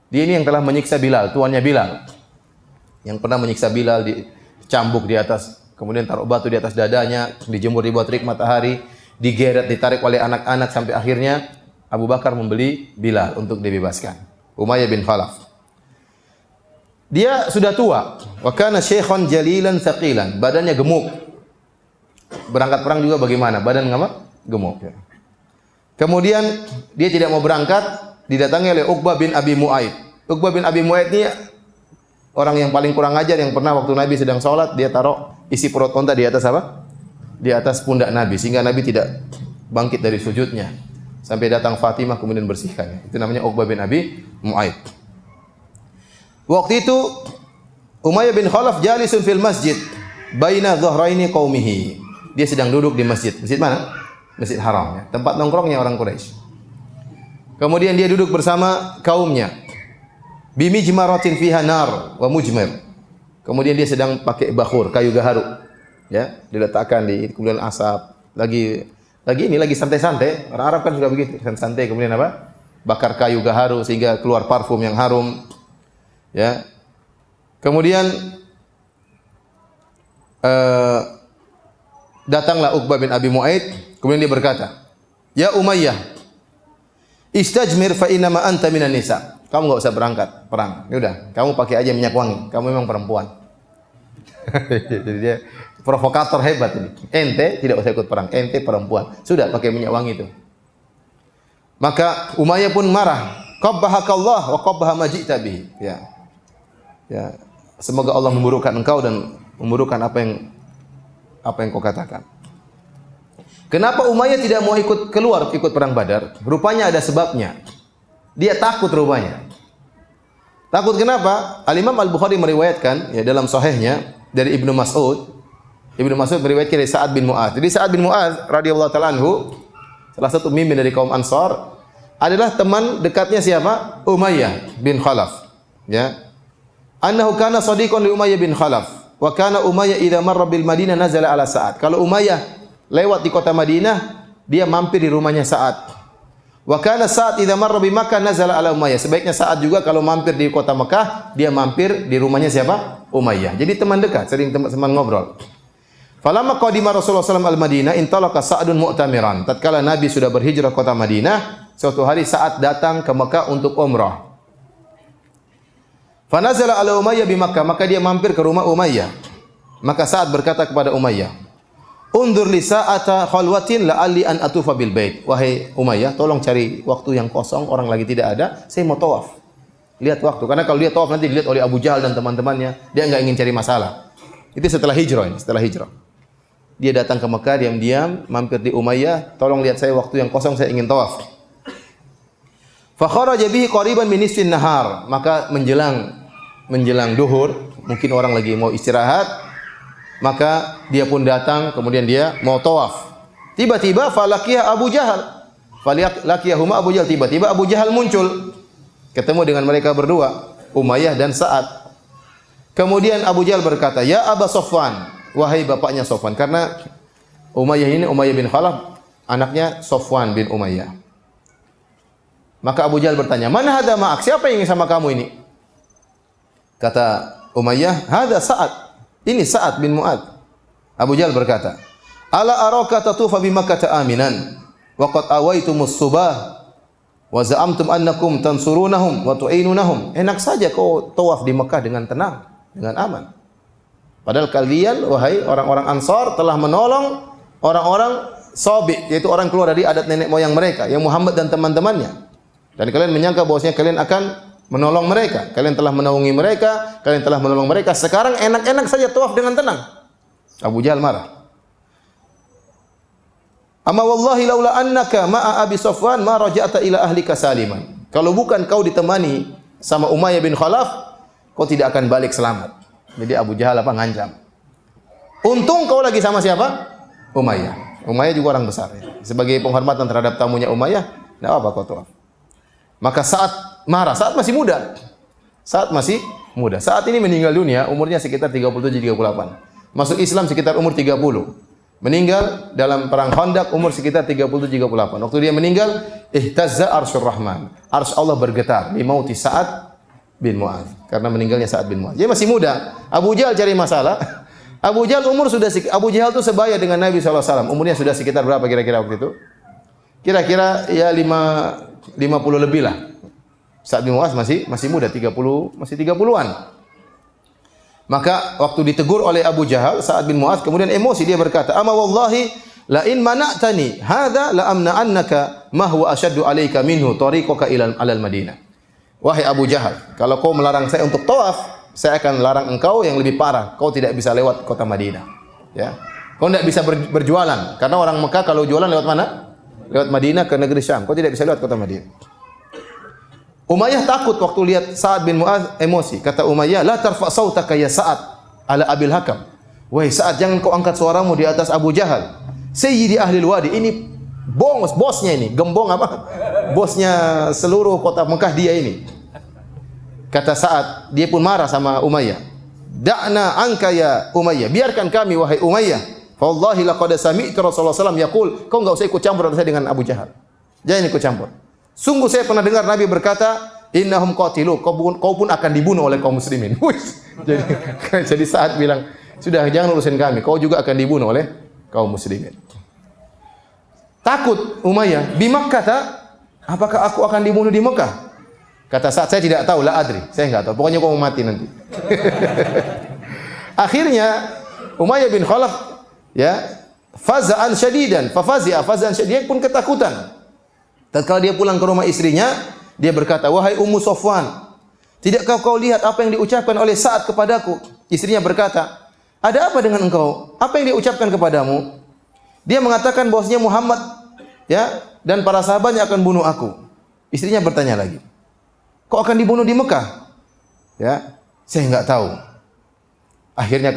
Dia ini yang telah menyiksa Bilal, tuannya Bilal. Yang pernah menyiksa Bilal, dicambuk di atas, kemudian taruh batu di atas dadanya, dijemur di bawah terik matahari, digeret, ditarik oleh anak-anak sampai akhirnya Abu Bakar membeli Bilal untuk dibebaskan. Umayyah bin Khalaf. Dia sudah tua. Wa kana syaikhan jalilan tsaqilan. Badannya gemuk. Berangkat perang juga bagaimana? Badan apa? Gemuk. Ya. Kemudian dia tidak mau berangkat, didatangi oleh Uqbah bin Abi Mu'aid. Uqbah bin Abi Mu'aid ini orang yang paling kurang ajar, yang pernah waktu Nabi sedang sholat, dia taruh isi perut unta di atas apa? Di atas pundak Nabi, sehingga Nabi tidak bangkit dari sujudnya sampai datang Fatimah kemudian bersihkannya. Itu namanya Uqbah bin Abi Mu'aid. Waktu itu Umayyah bin Khalaf jalisun fil masjid baina dhahraini qaumihi. Dia sedang duduk di masjid. Masjid mana? Masjid Haram, ya. Tempat nongkrongnya orang Quraisy. Kemudian dia duduk bersama kaumnya. Bimijmaratin fiha nar wa mujmir. Kemudian dia sedang pakai bakhur, kayu gaharu. Ya, diletakkan di kemudian asap, lagi santai-santai. Orang Arab kan juga begitu, santai, kemudian apa? Bakar kayu gaharu sehingga keluar parfum yang harum. Ya. Kemudian datanglah Uqbah bin Abi Mu'aid, kemudian dia berkata, "Ya Umayyah, istajmir fa inna ma anta minan nisa." Kamu enggak usah berangkat perang. Ya udah, kamu pakai aja minyak wangi. Kamu memang perempuan. Jadi dia provokator hebat ini. Ente tidak usah ikut perang, ente perempuan. Sudah pakai minyak wangi itu. Maka Umayyah pun marah. Qabbahakallah wa qabbaha ma ji'ta bihi. Ya. Ya, semoga Allah memburukkan engkau dan memburukkan apa yang kau katakan. Kenapa Umayyah tidak mau ikut perang Badar? Rupanya ada sebabnya. Dia takut rupanya. Takut kenapa? Al-Imam Al-Bukhari meriwayatkan ya dalam sahihnya dari Ibnu Mas'ud. Ibnu Mas'ud meriwayatkan dari Sa'ad bin Mu'adz. Jadi Sa'ad bin Mu'adz radhiyallahu taala anhu, salah satu pemimpin dari kaum Ansar, adalah teman dekatnya siapa? Umayyah bin Khalaf. Ya. Annahu kana sadiqan li Umayyah bin Khalaf. Wa kana Umayyah idza marra bil Madinah nazala ala Sa'ad. Kalau Umayyah lewat di kota Madinah, dia mampir di rumahnya Sa'ad. Wa kana Sa'ad idza marra bi Makkah nazala ala Umayyah. Sebaiknya Sa'ad juga kalau mampir di kota Mekah, dia mampir di rumahnya siapa? Umayyah. Jadi teman dekat, sering teman ngobrol. Falamma qadima Rasulullah sallallahu alaihi wasallam al-Madinah intalaqa Sa'dun mu'tamiran. Tatkala Nabi sudah berhijrah ke kota Madinah, suatu hari Sa'ad datang ke Mekah untuk umrah. Fa nazala ala Umayyah bi Makkah, maka dia mampir ke rumah Umayyah. Maka Sa'ad berkata kepada Umayyah, "Undur li sa'ata khalwatin la'alli an atufa bil bait." Wahai Umayyah, tolong cari waktu yang kosong, orang lagi tidak ada, saya mau tawaf. Lihat waktu, karena kalau dia tawaf nanti dilihat oleh Abu Jahal dan teman-temannya, dia enggak ingin cari masalah. Itu setelah hijrah ini, setelah hijrah. Dia datang ke Mekah diam-diam, mampir di Umayyah, tolong lihat saya waktu yang kosong, saya ingin tawaf. Fa kharaja bihi qariban min nisfin nahar, maka menjelang duhur, mungkin orang lagi mau istirahat, maka dia pun datang, kemudian dia mau tawaf. Tiba-tiba falaqiyah Abu Jahal. Falaqiyahuma Abu Jahal, tiba-tiba Abu Jahal muncul. Ketemu dengan mereka berdua, Umayyah dan Sa'ad. Kemudian Abu Jahal berkata, "Ya Aba Sofwan," wahai bapaknya Sofwan, karena Umayyah ini Umayyah bin Khalaf, anaknya Sofwan bin Umayyah. Maka Abu Jahal bertanya, "Man hadza ma'ak? Siapa yang ingin sama kamu ini?" Kata Umayyah, "Hadza Sa'ad." Ini Sa'ad bin Mu'adz. Abu Jahal berkata, "Ala araka tatufa bi Makkah aminan wa qad awaitumus subah wa za'amtum annakum tansurunahum wa tu'inunahum." Enak saja kau tawaf di Mekah dengan tenang, dengan aman. Padahal kalian, wahai orang-orang Ansar, telah menolong orang-orang Sabi, yaitu orang keluar dari adat nenek moyang mereka, yang Muhammad dan teman-temannya. Dan kalian menyangka bahwasanya kalian akan menolong mereka. Kalian telah menaungi mereka, kalian telah menolong mereka. Sekarang enak-enak saja tawaf dengan tenang. Abu Jahal marah. "Amma wallahi laula annaka ma'a Abi Sofwan ma raja'ta ila ahlika saliman." Kalau bukan kau ditemani sama Umayyah bin Khalaf, kau tidak akan balik selamat. Jadi Abu Jahal ngancam. Untung kau lagi sama siapa? Umayyah. Umayyah juga orang besar. Sebagai penghormatan terhadap tamunya Umayyah, enggak apa kau tawaf. Maka Sa'ad marah. Sa'ad masih muda. Sa'ad masih muda. Saat ini meninggal dunia, umurnya sekitar 37-38. Masuk Islam sekitar umur 30. Meninggal dalam perang Khandaq umur sekitar 37-38. Waktu dia meninggal, ihtazza arsyur rahman. Arsy Allah bergetar di mauti Sa'ad bin Mu'adz. Karena meninggalnya Sa'ad bin Mu'adz. Dia masih muda. Abu Jahal cari masalah. Abu Jahal Abu Jahal itu sebaya dengan Nabi SAW. Umurnya sudah sekitar berapa kira-kira waktu itu? Kira-kira ya 50 lebih lah. Sa'ad bin Mu'adz masih muda, 30-an. Maka waktu ditegur oleh Abu Jahal, Sa'ad bin Mu'adz kemudian emosi, dia berkata, "Ama wallahi la in mana'tani hadza la amna'annaka ma huwa ashaddu 'alaika minhu tariqaka ila al-Madinah." Wahai Abu Jahal, kalau kau melarang saya untuk tawaf, saya akan larang engkau yang lebih parah. Kau tidak bisa lewat kota Madinah. Ya. Kau tidak bisa berjualan, karena orang Mekah kalau jualan lewat mana? Lewat Madinah ke negeri Syam. Kau tidak bisa lewat kota Madinah. Umayyah takut waktu lihat Sa'ad bin Mu'adz emosi. Kata Umayyah, "La tarfa' sautaka ya Sa'ad ala Abil Hakam." Wahai Sa'ad, jangan kau angkat suaramu di atas Abu Jahal. Sayyidi ahli wadi, ini bosnya ini, gembong apa? Bosnya seluruh kota Mekah dia ini. Kata Sa'ad, dia pun marah sama Umayyah. "Da'na anka ya Umayyah." Biarkan kami wahai Umayyah. Wallahi laqad sami'tu Rasulullah sallallahu alaihi wasallam yaqul, kau enggak usah ikut campur saya dengan Abu Jahal. Jangan ikut campur. Sungguh saya pernah dengar Nabi berkata, "Innahum qatilu." Kau pun akan dibunuh oleh kaum muslimin. Jadi Sa'ad bilang, "Sudah jangan urusin kami, kau juga akan dibunuh oleh kaum muslimin." Takut Umayyah, "Bi Makkah, apakah aku akan dibunuh di Mekah?" Kata Sa'ad, "Saya tidak tahu, la adri." Saya enggak tahu. Pokoknya kau mau mati nanti. Akhirnya Umayyah bin Khalaf faza'an syadidan, faza'an syadidan, dia pun ketakutan. Tatkala dia pulang ke rumah istrinya, dia berkata, "Wahai Ummu Sofwan, tidakkah kau lihat apa yang diucapkan oleh Sa'ad kepadaku?" Istrinya berkata, "Ada apa dengan engkau? Apa yang dia ucapkan kepadamu?" Dia mengatakan bahwasanya Muhammad dan para sahabatnya akan bunuh aku. Istrinya bertanya lagi, "Kau akan dibunuh di Mekah?" Saya enggak tahu. Akhirnya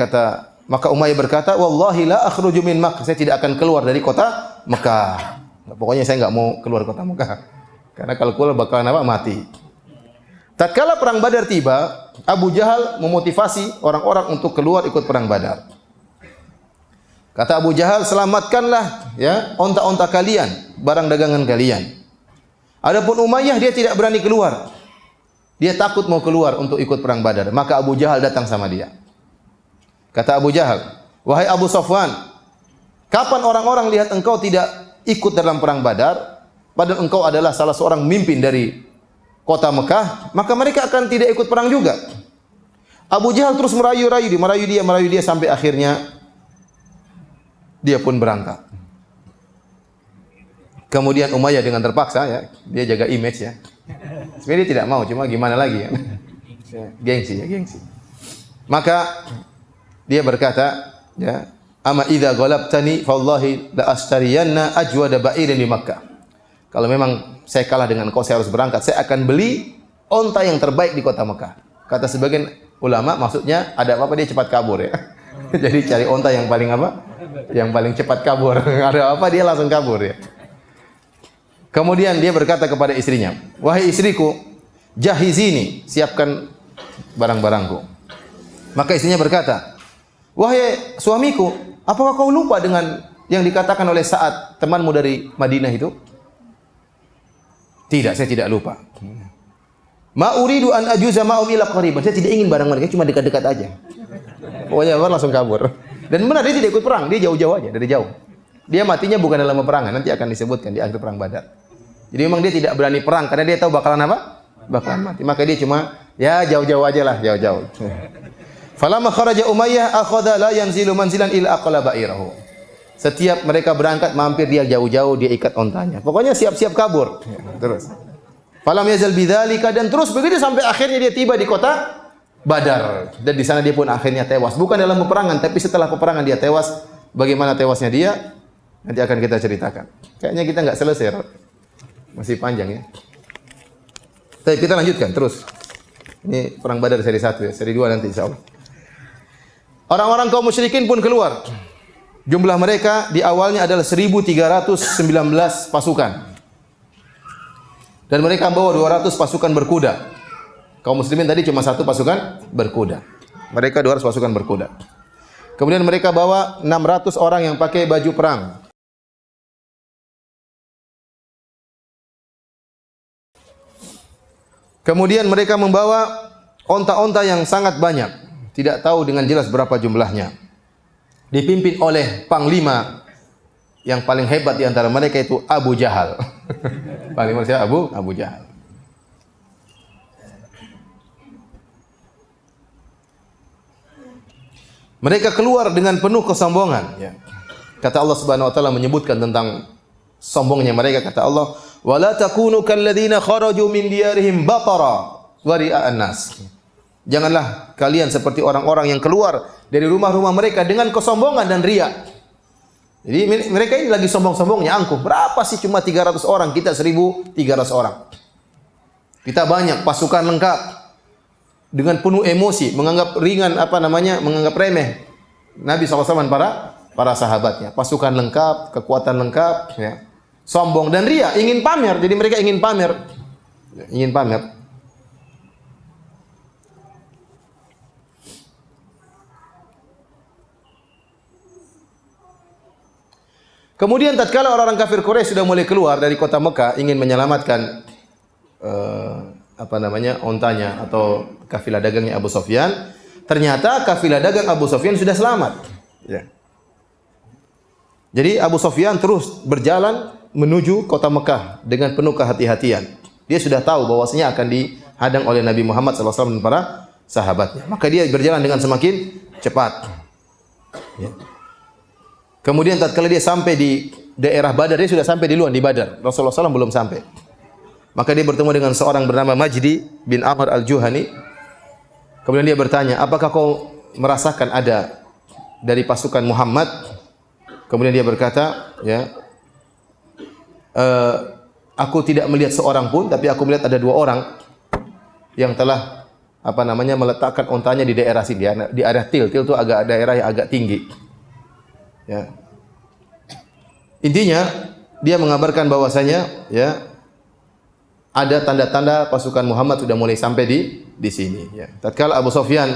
maka Umayyah berkata, "Wallahi la akhruju min Makkah." Saya tidak akan keluar dari kota Mekah. Pokoknya saya enggak mau keluar kota Mekah. Karena kalau keluar bakalan mati. Tatkala perang Badar tiba, Abu Jahal memotivasi orang-orang untuk keluar ikut perang Badar. Kata Abu Jahal, "Selamatkanlah onta-onta kalian, barang dagangan kalian." Adapun Umayyah dia tidak berani keluar. Dia takut mau keluar untuk ikut perang Badar. Maka Abu Jahal datang sama dia. Kata Abu Jahal, "Wahai Abu Sofwan, kapan orang-orang lihat engkau tidak ikut dalam perang Badar, padahal engkau adalah salah seorang pemimpin dari kota Mekah, maka mereka akan tidak ikut perang juga. Abu Jahal terus merayu dia sampai akhirnya dia pun berangkat. Kemudian Umayyah dengan terpaksa ya, dia jaga image ya. Sebenarnya dia tidak mau, cuma gimana lagi ya. Gengsi. Maka dia berkata, ya, "Ama idza ghalabtani fawallahi la ashtariyanna ajwada ba'irin di Makkah." Kalau memang saya kalah dengan kau, saya harus berangkat, saya akan beli onta yang terbaik di kota Mekah. Kata sebagian ulama, maksudnya ada apa-apa dia cepat kabur ya. Jadi cari onta yang paling apa? Yang paling cepat kabur. Ada apa dia langsung kabur ya. Kemudian dia berkata kepada istrinya, "Wahai istriku, jahizini, siapkan barang-barangku." Maka istrinya berkata, "Wahai suamiku, apakah kau lupa dengan yang dikatakan oleh Sa'ad, temanmu dari Madinah itu?" "Tidak, saya tidak lupa." "Ma uridu an ajuza ma'um ila qariban." Saya tidak ingin barang mereka, cuma dekat-dekat aja. Pokoknya orang langsung kabur. Dan benar dia tidak ikut perang, dia jauh-jauh aja, dari jauh. Dia matinya bukan dalam peperangan, nanti akan disebutkan di akhir perang Badar. Jadi memang dia tidak berani perang karena dia tahu bakalan apa? Bakalan mati. Maka dia cuma ya jauh-jauh aja lah, jauh-jauh. Falamma kharaja Umayyah akhadha la yanzilu manzilan illa aqala ba'irahu. Setiap mereka berangkat mampir dia jauh-jauh, dia ikat ontanya. Pokoknya siap-siap kabur. Terus. Falam yazal bidzalika, dan terus begitu sampai akhirnya dia tiba di kota Badar. Dan di sana dia pun akhirnya tewas. Bukan dalam peperangan, tapi setelah peperangan dia tewas. Bagaimana tewasnya dia? Nanti akan kita ceritakan. Kayaknya kita nggak selesai. Masih panjang ya. Tapi kita lanjutkan terus. Ini perang Badar seri 1 ya, seri 2 nanti insyaallah. Orang-orang kaum musyrikin pun keluar. Jumlah mereka di awalnya adalah 1319 pasukan. Dan mereka bawa 200 pasukan berkuda. Kaum muslimin tadi cuma 1 pasukan berkuda. Mereka 200 pasukan berkuda. Kemudian mereka bawa 600 orang yang pakai baju perang. Kemudian mereka membawa onta-onta yang sangat banyak. Tidak tahu dengan jelas berapa jumlahnya. Dipimpin oleh panglima yang paling hebat di antara mereka itu Abu Jahal. Panglima siapa? Abu Jahal. Mereka keluar dengan penuh kesombongan. Ya. Kata Allah Subhanahu Wa Taala menyebutkan tentang sombongnya mereka. Kata Allah, "Wala takunu kalladzina kharaju min diyarihim batara wa ria'an nas." Janganlah kalian seperti orang-orang yang keluar dari rumah-rumah mereka dengan kesombongan dan riya. Jadi mereka ini lagi sombong-sombongnya, angkuh. Berapa sih cuma 300 orang, kita 1300 orang. Kita banyak, pasukan lengkap. Dengan penuh emosi, menganggap ringan menganggap remeh Nabi SAW para sahabatnya. Pasukan lengkap, kekuatan lengkap, ya. Sombong dan riya, ingin pamer. Jadi mereka ingin pamer. Ingin pamer. Kemudian tatkala orang-orang kafir Quraisy sudah mulai keluar dari kota Mekah ingin menyelamatkan ontanya atau kafilah dagangnya Abu Sufyan, ternyata kafilah dagang Abu Sufyan sudah selamat. Ya. Jadi Abu Sufyan terus berjalan menuju kota Mekah dengan penuh kehati-hatian. Dia sudah tahu bahwasanya akan dihadang oleh Nabi Muhammad SAW dan para sahabatnya. Maka dia berjalan dengan semakin cepat. Ya. Kemudian tatkala dia sampai di daerah Badar, dia sudah sampai duluan di Badar. Rasulullah SAW belum sampai. Maka dia bertemu dengan seorang bernama Majdi bin Amr al-Juhani. Kemudian dia bertanya, "Apakah kau merasakan ada dari pasukan Muhammad?" Kemudian dia berkata, "Ya, aku tidak melihat seorang pun, tapi aku melihat ada 2 orang yang telah meletakkan ontanya di daerah sini, di area Til. Til itu daerah yang agak tinggi." Ya. Intinya dia mengabarkan bahwasanya ya ada tanda-tanda pasukan Muhammad sudah mulai sampai di sini. Ya. Tatkala Abu Sufyan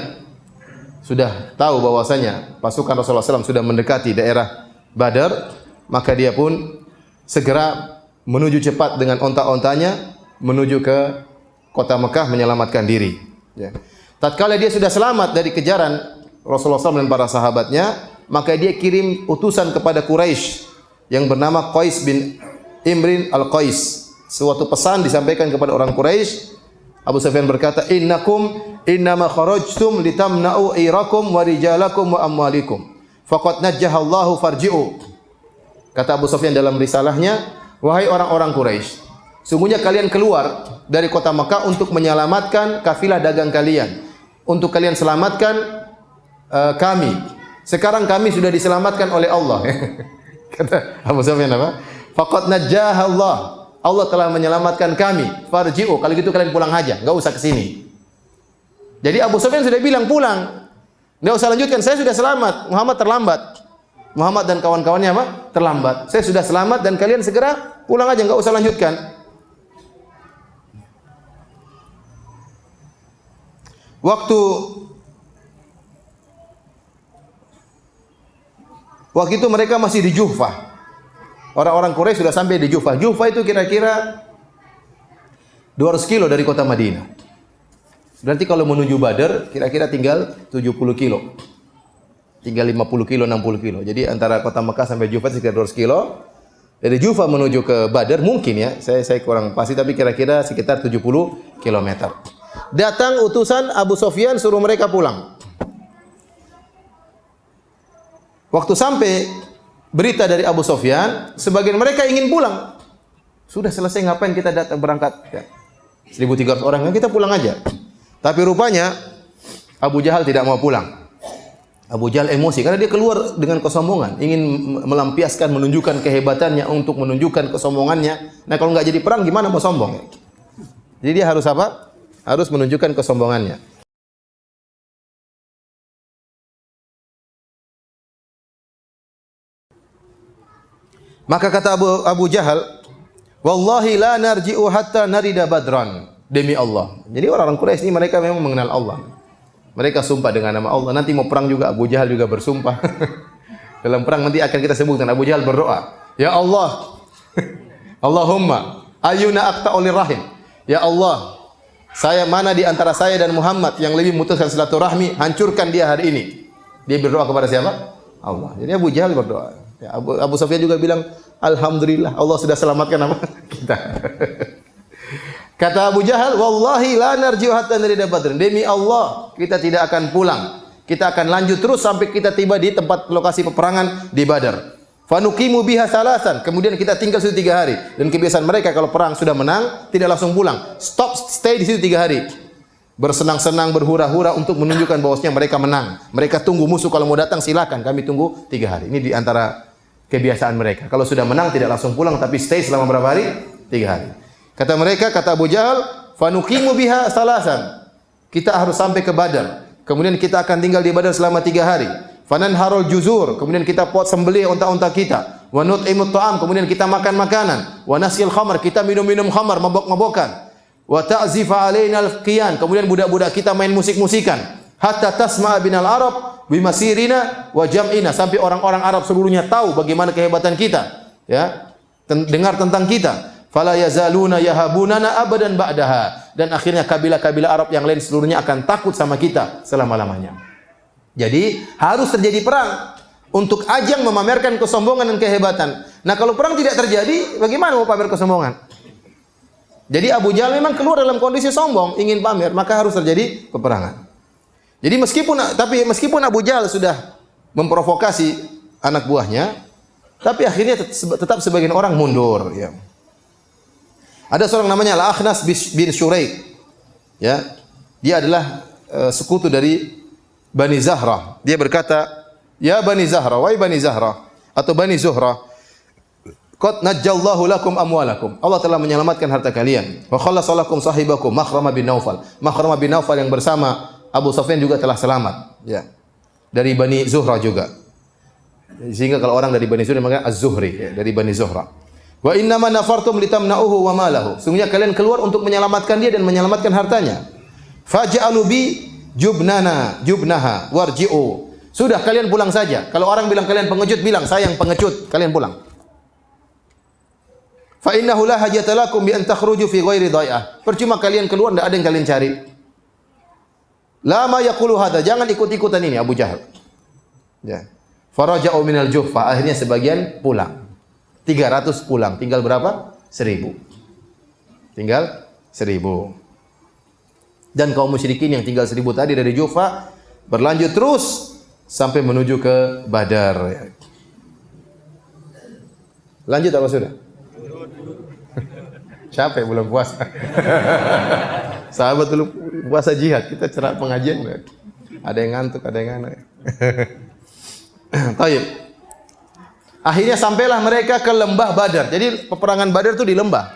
sudah tahu bahwasanya pasukan Rasulullah SAW sudah mendekati daerah Badar, maka dia pun segera menuju cepat dengan onta-ontanya menuju ke kota Mekah menyelamatkan diri. Ya. Tatkala dia sudah selamat dari kejaran Rasulullah SAW dan para sahabatnya, maka dia kirim utusan kepada Quraisy yang bernama Qais bin Imrin al-Qais. Suatu pesan disampaikan kepada orang Quraisy Abu Sufyan berkata, "Innakum innama kharajtum litamna'u irakum wa rijalakum wa amwalikum. Faqad najjahallahu farji'u." Kata Abu Sufyan dalam risalahnya, "Wahai orang-orang Quraisy, sungguhnya kalian keluar dari kota Mekah untuk menyelamatkan kafilah dagang kalian, untuk kalian selamatkan kami. Sekarang kami sudah diselamatkan oleh Allah." Kata Abu Sufyan apa? "Faqad najjahallah." Allah telah menyelamatkan kami. Farji'u, kalau gitu kalian pulang aja, enggak usah ke sini. Jadi Abu Sufyan sudah bilang pulang. Enggak usah lanjutkan, saya sudah selamat. Muhammad terlambat. Muhammad dan kawan-kawannya apa? Terlambat. Saya sudah selamat dan kalian segera pulang aja, enggak usah lanjutkan. Waktu itu mereka masih di Juhfah. Orang-orang Quraisy sudah sampai di Juhfah. Juhfah itu kira-kira 200 kilo dari kota Madinah. Berarti kalau menuju Badar kira-kira tinggal 70 kilo. Tinggal 50 kilo, 60 kilo. Jadi antara kota Mekah sampai Juhfah sekitar 200 kilo. Dari Juhfah menuju ke Badar mungkin ya, saya kurang pasti tapi kira-kira sekitar 70 kilometer. Datang utusan Abu Sufyan suruh mereka pulang. Waktu sampai berita dari Abu Sufyan, sebagian mereka ingin pulang. Sudah selesai, ngapain kita datang berangkat? Ya. 1.300 orang, kita pulang aja. Tapi rupanya Abu Jahal tidak mau pulang. Abu Jahal emosi karena dia keluar dengan kesombongan, ingin melampiaskan, menunjukkan kehebatannya untuk menunjukkan kesombongannya. Nah, kalau nggak jadi perang gimana mau sombong? Jadi dia harus apa? Harus menunjukkan kesombongannya. Maka kata Abu Jahal, "Wallahi la narji'u hatta narida Badran." Demi Allah. Jadi orang-orang Quraisy ini mereka memang mengenal Allah. Mereka sumpah dengan nama Allah. Nanti mau perang juga Abu Jahal juga bersumpah. Dalam perang nanti akan kita sebutkan Abu Jahal berdoa, "Ya Allah, Allahumma ayyuna aqta'ulir rahim." Ya Allah, saya mana di antara saya dan Muhammad yang lebih memutuskan silaturahmi, hancurkan dia hari ini. Dia berdoa kepada siapa? Allah. Jadi Abu Jahal berdoa. Ya, Abu Sufyan juga bilang, "Alhamdulillah, Allah sudah selamatkan apa? Kita." Kata Abu Jahal, "Wallahi la narji'u hatta narida Badr." Demi Allah, kita tidak akan pulang. Kita akan lanjut terus sampai kita tiba di tempat lokasi peperangan di Badar. Fanuqimu biha salasan. Kemudian kita tinggal situ 3 hari. Dan kebiasaan mereka kalau perang sudah menang, tidak langsung pulang. Stay di situ 3 hari. Bersenang-senang, berhura-hura untuk menunjukkan bahwasanya mereka menang. Mereka tunggu musuh kalau mau datang silakan, kami tunggu 3 hari. Ini di antara kebiasaan mereka. Kalau sudah menang tidak langsung pulang tapi stay selama berapa hari? 3 hari. Kata mereka, kata Abu Jahal, "Fanuqimu biha salasan." Kita harus sampai ke Badar. Kemudian kita akan tinggal di Badar selama 3 hari. Fananharul juzur, kemudian kita sembelih unta-unta kita. Wa nut'imut ta'am, kemudian kita makan makanan. Wa nasil khamar, kita minum-minum khamar, mabok-mabokan. Wa ta'zifa alainal qiyan, kemudian budak-budak kita main musik-musikan. Hatta tasma'a binal arab bimasirina wa jam'ina, sampai orang-orang Arab seluruhnya tahu bagaimana kehebatan kita, ya. Dengar tentang kita. Fala yazaluna yahabunana abadan ba'daha, dan akhirnya kabilah-kabilah Arab yang lain seluruhnya akan takut sama kita selama-lamanya. Jadi harus terjadi perang untuk ajang memamerkan kesombongan dan kehebatan. Nah, kalau perang tidak terjadi, bagaimana mau pamer kesombongan? Jadi Abu Jahal memang keluar dalam kondisi sombong, ingin pamer, maka harus terjadi peperangan. Jadi meskipun Abu Jahal sudah memprovokasi anak buahnya, tapi akhirnya tetap sebagian orang mundur. Ya. Ada seorang namanya Al-Akhnas bin Shuraik. Ya, dia adalah sekutu dari Bani Zahra. Dia berkata, "Ya Bani Zahra, wahai Bani Zahra atau Bani Zuhra, qad najjallahu lakum amwalakum." Allah telah menyelamatkan harta kalian. Wa khallasa lakum sahibakum Makhrama bin Naufal. Makhrama bin Naufal yang bersama Abu Sufyan juga telah selamat, ya. Dari Bani Zuhra juga. Sehingga kalau orang dari Bani Zuhra namanya Az-Zuhri, ya, dari Bani Zuhra. Wa inna ma nafartum litamna'uhu wa malahu. Sungguhnya kalian keluar untuk menyelamatkan dia dan menyelamatkan hartanya. Faj'alu bi jubnaha warji'u. Sudah, kalian pulang saja. Kalau orang bilang kalian pengecut, bilang saya yang pengecut, kalian pulang. Fa innahu la hajata lakum bi an takhruju fi ghairi dhai'ah. Percuma kalian keluar, tidak ada yang kalian cari. Lama yaqulu hadza, jangan ikut-ikutan ini Abu Jahal. Ya. Faraja'u minal Juhfah, akhirnya sebagian pulang. 300 pulang, tinggal berapa? 1000. Tinggal 1000. dan kaum musyrikin yang tinggal 1000 tadi dari Jufa berlanjut terus sampai menuju ke Badar. Lanjut apa sudah? Siapa yang belum puasa? Sahabat dulu puasa jihad, kita cerak pengajian. Ada yang ngantuk, ada yang aneh. Taib. Akhirnya sampailah mereka ke lembah Badar. Jadi peperangan Badar itu di lembah.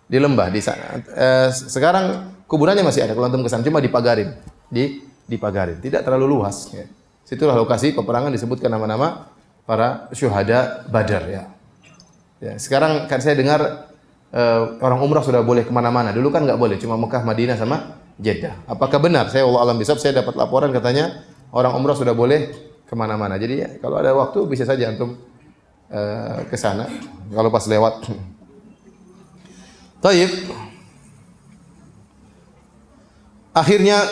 Di lembah di sana. Sekarang kuburannya masih ada kalau antum ke sana, cuma dipagarin. Dipagarin. Tidak terlalu luas ya. Situlah lokasi peperangan, disebutkan nama-nama para syuhada Badar ya. Ya, sekarang kan saya dengar orang umrah sudah boleh kemana-mana. Dulu kan nggak boleh, cuma Mekah, Madinah sama Jeddah. Apakah benar? Saya Allah alam bisawab, saya dapat laporan katanya orang umrah sudah boleh kemana-mana. Jadi ya, kalau ada waktu bisa saja antum ke sana. Kalau pas lewat. Taib. Akhirnya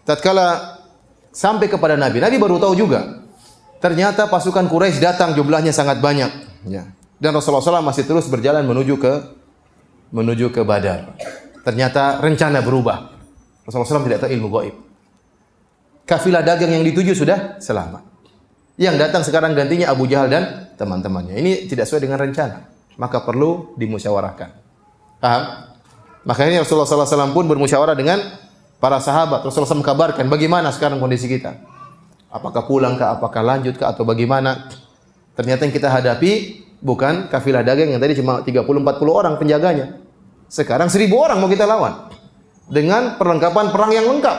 tatkala sampai kepada Nabi, Nabi baru tahu juga. Ternyata pasukan Quraisy datang, jumlahnya sangat banyak. Ya. Dan Rasulullah SAW masih terus berjalan menuju ke Badar. Ternyata rencana berubah. Rasulullah SAW tidak tahu ilmu gaib. Kafilah dagang yang dituju sudah selamat. Yang datang sekarang gantinya Abu Jahal dan teman-temannya. Ini tidak sesuai dengan rencana. Maka perlu dimusyawarahkan. Paham? Makanya Rasulullah SAW pun bermusyawarah dengan para sahabat. Rasulullah SAW kabarkan bagaimana sekarang kondisi kita. Apakah pulang kah, apakah lanjut kah, atau bagaimana. Ternyata yang kita hadapi bukan kafilah dagang yang tadi cuma 30-40 orang penjaganya. Sekarang 1000 orang mau kita lawan. Dengan perlengkapan perang yang lengkap.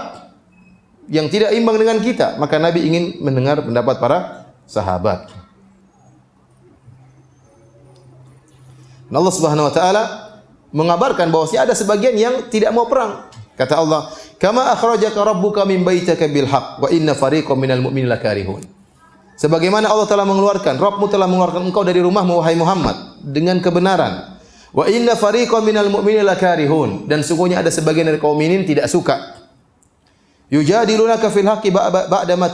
Yang tidak imbang dengan kita. Maka Nabi ingin mendengar pendapat para sahabat. Dan Allah Subhanahu wa taala mengabarkan bahwasanya ada sebagian yang tidak mau perang. Kata Allah, "Kama akhrajaka rabbuka min baitika bil haqq wa inna fariqam minal mu'minina lakarihun." Sebagaimana Allah telah mengeluarkan, Rabbmu telah mengeluarkan engkau dari rumahmu wahai Muhammad dengan kebenaran. Wa inna fariqam minal mu'minina lakarihun, dan sungguhnya ada sebagian dari kaum mukminin tidak suka. Yujadilunaka fil haqqi ba'da ma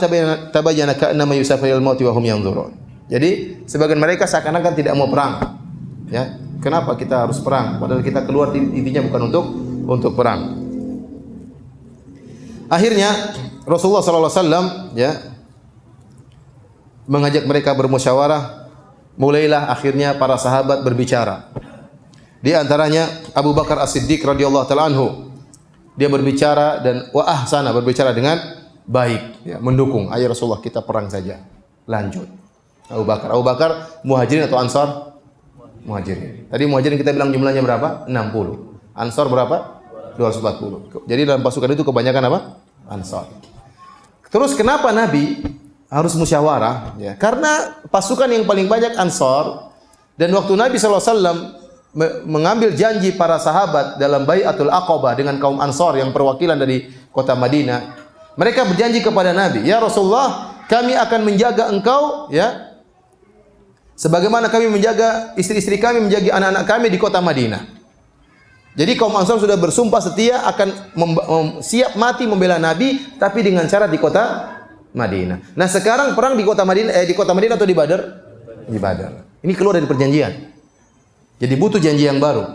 tabayyana ka'annama yusafirul mauti wa hum yanzurun. Jadi sebagian mereka seakan-akan tidak mau perang. Ya, kenapa kita harus perang? Padahal kita keluar intinya bukan untuk perang. Akhirnya Rasulullah sallallahu alaihi wasallam ya mengajak mereka bermusyawarah. Mulailah akhirnya para sahabat berbicara. Di antaranya Abu Bakar As-Siddiq radhiyallahu taala anhu. Dia berbicara dan wa ahsana, berbicara dengan baik, ya, mendukung. Ayo Rasulullah, kita perang saja. Lanjut. Abu Bakar Muhajirin atau Ansar? Muhajirin. Tadi Muhajirin kita bilang jumlahnya berapa? 60. Ansar berapa? 240. Jadi dalam pasukan itu kebanyakan apa? Ansar. Terus kenapa Nabi harus musyawarah? Ya, karena pasukan yang paling banyak Ansar, dan waktu Nabi SAW mengambil janji para sahabat dalam Bai'atul Aqabah dengan kaum Ansar yang perwakilan dari kota Madinah, mereka berjanji kepada Nabi, "Ya Rasulullah, kami akan menjaga engkau, ya, sebagaimana kami menjaga istri-istri kami, menjaga anak-anak kami di kota Madinah." Jadi kaum Ansar sudah bersumpah setia akan siap mati membela Nabi, tapi dengan syarat di kota Madinah. Nah, sekarang perang di kota Madinah, di kota Madinah atau di Badar? Di Badar. Ini keluar dari perjanjian. Jadi butuh janji yang baru.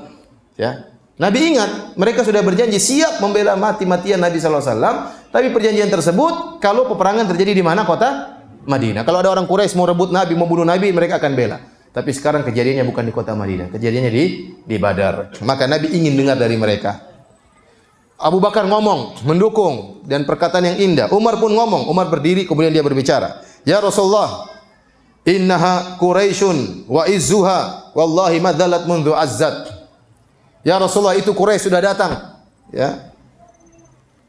Ya. Nabi ingat, mereka sudah berjanji siap membela mati-matian Nabi sallallahu alaihi wasallam, tapi perjanjian tersebut kalau peperangan terjadi di mana? Kota Madinah. Kalau ada orang Quraisy mau rebut Nabi, mau bunuh Nabi, mereka akan bela. Tapi sekarang kejadiannya bukan di kota Madinah, kejadiannya di Badar. Maka Nabi ingin dengar dari mereka. Abu Bakar ngomong, mendukung, dan perkataan yang indah. Umar pun ngomong, Umar berdiri kemudian dia berbicara. "Ya Rasulullah, innaha Quraisyun wa izzuha wallahi madzalat mundu azzat." Ya Rasulullah, itu Quraisy sudah datang, ya.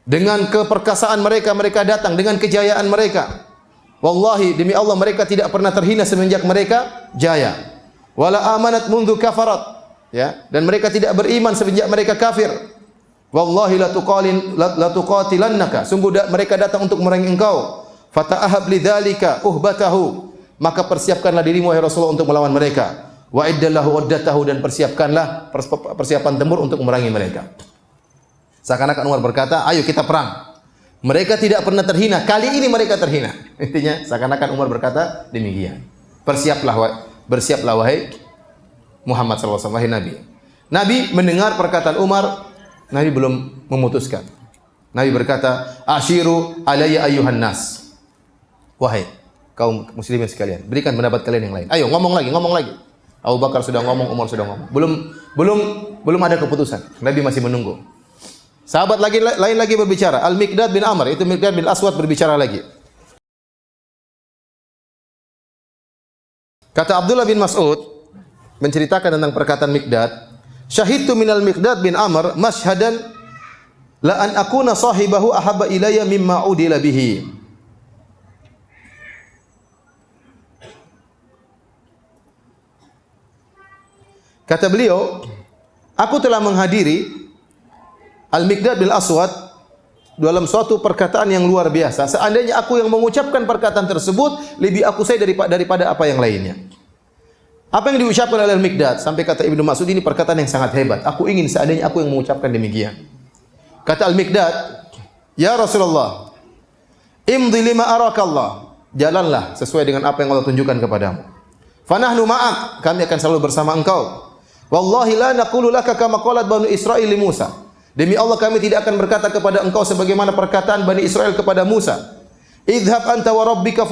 Dengan keperkasaan mereka, mereka datang dengan kejayaan mereka. Wallahi, demi Allah, mereka tidak pernah terhina semenjak mereka jaya. Wala amanat mundu kafarat, ya, dan mereka tidak beriman semenjak mereka kafir. Wallahi la tuqatilannaka, sungguh mereka datang untuk memerangi engkau. Fata'ahab lidzalika uhbatahu, maka persiapkanlah dirimu wahai Rasulullah untuk melawan mereka. Wa iddallahu waddatahu, dan persiapkanlah persiapan tempur untuk memerangi mereka. Seakan-akan Umar berkata, "Ayo kita perang." Mereka tidak pernah terhina, kali ini mereka terhina. Intinya seakan-akan Umar berkata demikian. Bersiaplah wahai Muhammad sallallahu alaihi wasallam, wahai Nabi. Nabi mendengar perkataan Umar, Nabi belum memutuskan. Nabi berkata, "Ashiru alayya ayyuhan nas." Wahai kaum muslimin sekalian, berikan pendapat kalian yang lain. Ayo ngomong lagi, ngomong lagi. Abu Bakar sudah ngomong, Umar sudah ngomong. Belum ada keputusan. Nabi masih menunggu. Sahabat lain lagi berbicara. Al-Miqdad bin Amr, itu Miqdad bin Aswad berbicara lagi. Kata Abdullah bin Mas'ud menceritakan tentang perkataan Miqdad, "Syahidtu minal Miqdad bin Amr mashhadan la an akuna sahibahu ahabba ilayya mimma udila bihi." Kata beliau, aku telah menghadiri Al-Miqdad bin Aswad dalam suatu perkataan yang luar biasa. Seandainya aku yang mengucapkan perkataan tersebut, lebih aku saya daripada apa yang lainnya. Apa yang diucapkan oleh Al-Miqdad? Sampai kata Ibnu Mas'ud, ini perkataan yang sangat hebat. Aku ingin seandainya aku yang mengucapkan demikian. Kata Al-Miqdad, "Ya Rasulullah, imdi lima arakallah." Jalanlah sesuai dengan apa yang Allah tunjukkan kepadamu. "Fanahnu ma'ak." Kami akan selalu bersama engkau. "Wallahi la naqulu laka kama qalat Banu Israil li Musa." Demi Allah kami tidak akan berkata kepada engkau sebagaimana perkataan Bani Israel kepada Musa. "Idhhab anta wa rabbuka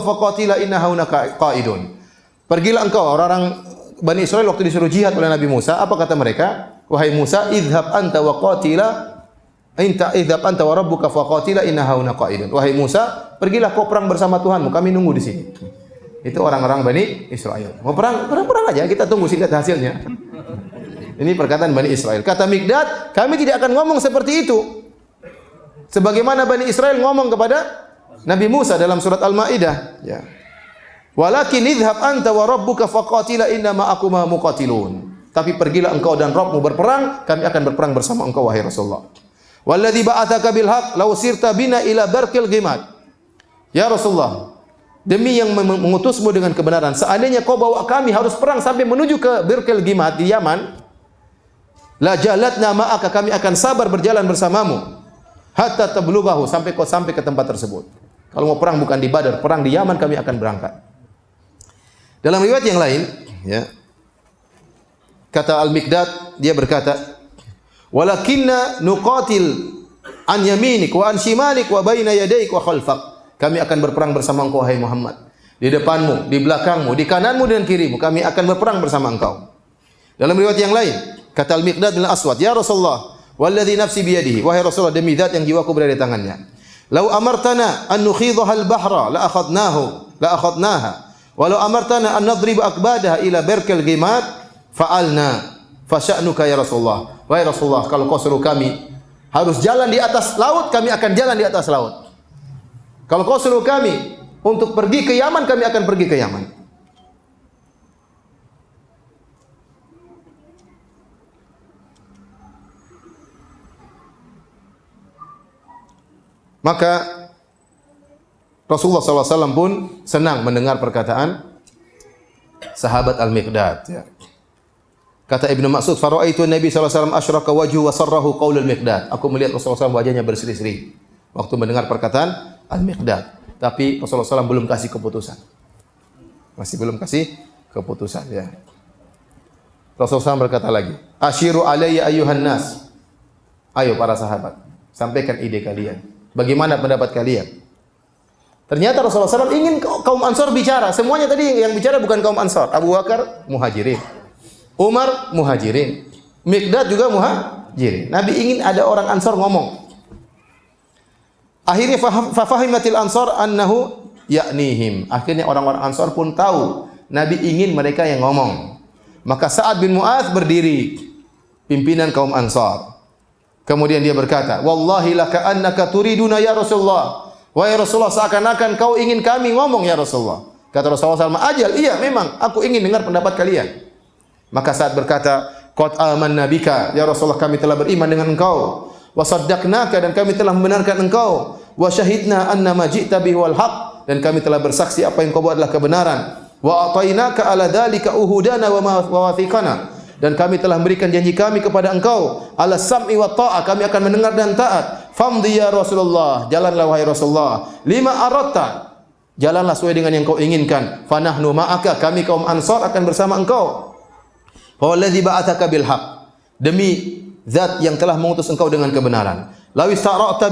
faqatila inna hauna qa'idun." Pergilah engkau, orang-orang Bani Israel waktu disuruh jihad oleh Nabi Musa, apa kata mereka? "Wahai Musa, idhhab anta wa rabbuka faqatila inna hauna qa'idun." Wahai Musa, pergilah kau perang bersama Tuhanmu, kami nunggu di sini. Itu orang-orang Bani Israel. Mau perang aja, kita tunggu sih lihat hasilnya. Ini perkataan Bani Israel. Kata Miqdad, kami tidak akan ngomong seperti itu. Sebagaimana Bani Israel ngomong kepada Nabi Musa dalam surat Al-Maidah, ya. "Walakin idhhab anta wa rabbuka faqatila inna ma'akuma muqatilun." Tapi pergilah engkau dan Rabbmu berperang, kami akan berperang bersama engkau wahai Rasulullah. "Walladzi ba'atsaka bil haqq law sirta bina ila barqil ghimad." Ya Rasulullah, demi yang mengutusmu dengan kebenaran, seandainya kau bawa kami harus perang sampai menuju ke Birqil Ghimad di Yaman, la jalatna ma'aka, kami akan sabar berjalan bersamamu hatta tablughahu, sampai kau sampai ke tempat tersebut. Kalau mau perang bukan di Badar, perang di Yaman, kami akan berangkat. Dalam riwayat yang lain, ya, kata Al-Miqdad, dia berkata, "Walakinna nuqatil an yaminik wa an shimalik wa baina yadayk wa khalfak." Kami akan berperang bersama engkau wahai Muhammad. Di depanmu, di belakangmu, di kananmu dan kirimu, kami akan berperang bersama engkau. Dalam riwayat yang lain, kata Al-Miqdad bin Aswad, "Ya Rasulullah, walladzi nafsi biyadihi." Wahai Rasulullah, demi zat yang jiwaku berada di tangannya. "Lau amartana an nukhidhaha al-bahra la akhadnaha. Walau amartana an nadriba akbadaha ila barkil ghimad fa'alna. Fasya'nuka ya Rasulullah." Wahai Rasulullah, kalau kau suruh kami harus jalan di atas laut, kami akan jalan di atas laut. Kalau kau suruh kami untuk pergi ke Yaman, kami akan pergi ke Yaman. Maka Rasulullah SAW pun senang mendengar perkataan sahabat Al-Miqdad. Ya. Kata Ibnu Mas'ud, "Fara'aitu Nabi SAW asyraka wajhu wa sarrahu qaulul Miqdad." Aku melihat Rasulullah SAW wajahnya berseri-seri waktu mendengar perkataan Al-Miqdad. Tapi Rasulullah SAW belum kasih keputusan. Masih belum kasih keputusan. Ya. Rasulullah SAW berkata lagi, "Ashiru alayya ayyuhan nas." Ayo para sahabat, sampaikan ide kalian. Bagaimana pendapat kalian? Ternyata Rasulullah SAW ingin kaum Ansor bicara. Semuanya tadi yang bicara bukan kaum Ansor. Abu Bakar Muhajirin, Umar Muhajirin, Miqdad juga Muhajirin. Nabi ingin ada orang Ansor ngomong. Akhirnya fafahimatil Ansor annahu ya'nihim. Akhirnya orang-orang Ansor pun tahu Nabi ingin mereka yang ngomong. Maka Sa'ad bin Mu'adz berdiri, pimpinan kaum Ansor. Kemudian dia berkata, "Wallahi laka annaka turiduna ya Rasulullah." Wahai Rasulullah, seakan-akan kau ingin kami ngomong ya Rasulullah. Kata Rasulullah SAW, "Ajal, iya memang aku ingin dengar pendapat kalian." Maka Sa'ad berkata, "Qad amanna bika ya Rasulullah, kami telah beriman dengan engkau. Wa saddaqnaka, dan kami telah membenarkan engkau. Wa syahidna anna ma ji'ta bihi wal haq, dan kami telah bersaksi apa yang kau buat adalah kebenaran. Wa atainaka ala dzalika uhudana wa mawathiqana, dan kami telah memberikan janji kami kepada engkau ala sam'i wa ta'ah, kami akan mendengar dan taat. Famdi ya Rasulullah, jalanlah wahai Rasulullah. Lima aratta, jalanlah sesuai dengan yang kau inginkan. Fanahnu ma'aka, kami kaum Ansar akan bersama engkau. Walladzi ba'atsaka bil haq, demi zat yang telah mengutus engkau dengan kebenaran. Law ista'radta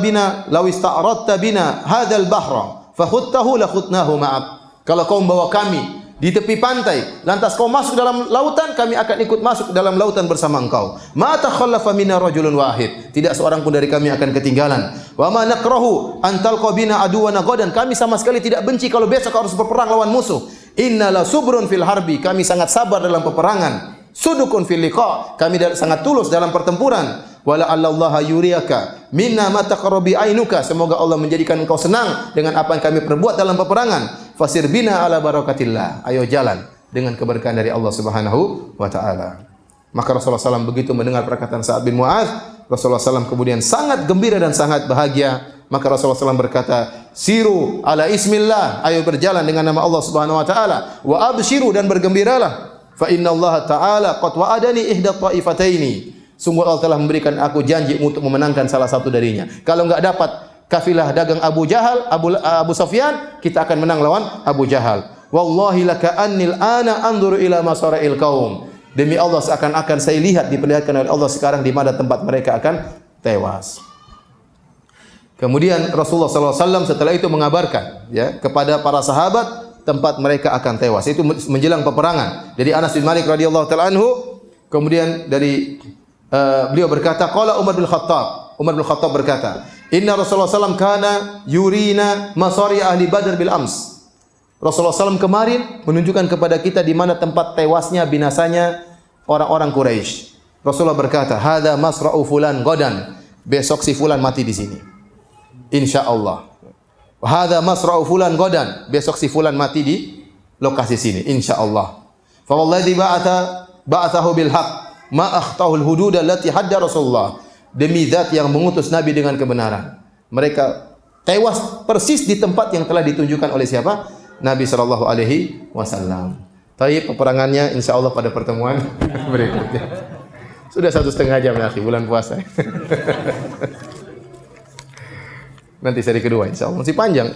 bina hadzal bahra fakhuttahu la khutnahu ma'ak. Kalau kau membawa kami di tepi pantai, lantas kau masuk dalam lautan, kami akan ikut masuk dalam lautan bersama engkau. Ma takhallafa minna rajulun wahid. Tidak seorang pun dari kami akan ketinggalan. Wa ma nakrahu an talqa bina aduwana ghadan. Kami sama sekali tidak benci kalau besok harus berperang lawan musuh. Innala subrun fil harbi. Kami sangat sabar dalam peperangan. Sudukun fil liqa. Kami sangat tulus dalam pertempuran. Wala allaha yuriyaka minna ma taqarrabi ainuka. Semoga Allah menjadikan engkau senang dengan apa yang kami perbuat dalam peperangan. Fasir bina ala barakatillah. Ayo jalan dengan keberkahan dari Allah Subhanahu wa taala. Maka Rasulullah SAW begitu mendengar perkataan Sa'ad bin Mu'adz, Rasulullah SAW kemudian sangat gembira dan sangat bahagia. Maka Rasulullah SAW berkata, "Siru ala ismillah." Ayo berjalan dengan nama Allah Subhanahu wa taala. Wa abshiru, dan bergembiralah. Fa inna Allah taala qad wa'adani ihda ta'ifataini. Sungguh Allah telah memberikan aku janji untuk memenangkan salah satu darinya. Kalau enggak dapat kafilah dagang Abu Jahal, Abu Sufyan, kita akan menang lawan Abu Jahal. Wallahi laka annil ana anzuru ila masara'il qaum. Demi Allah, seakan-akan saya diperlihatkan oleh Allah sekarang di mana tempat mereka akan tewas. Kemudian Rasulullah SAW setelah itu mengabarkan ya kepada para sahabat tempat mereka akan tewas. Itu menjelang peperangan. Jadi Anas bin Malik radhiyallahu taala anhu, kemudian dari beliau berkata, qala Umar bin Khattab. Umar bin Khattab berkata, "Inna Rasulullah SAW kana yurina masari ahli Badr bil ams." Rasulullah SAW kemarin menunjukkan kepada kita di mana tempat tewasnya, binasanya orang-orang Quraisy. Rasulullah berkata, "Hadza masra'u fulan godan." Besok si fulan mati di sini. Insyaallah. "Hadza masra'u fulan godan." Besok si fulan mati di lokasi sini, insyaallah. Fa wallazi ba'athahu bil haqq ma akhtahul hudud allati hadda Rasulullah. Demi zat yang mengutus Nabi dengan kebenaran, mereka tewas persis di tempat yang telah ditunjukkan oleh siapa? Nabi sallallahu alaihi wasallam. Taib, peperangannya insyaallah pada pertemuan berikutnya. Sudah 1,5 jam ya, bulan puasa. Nanti seri kedua insyaallah masih panjang.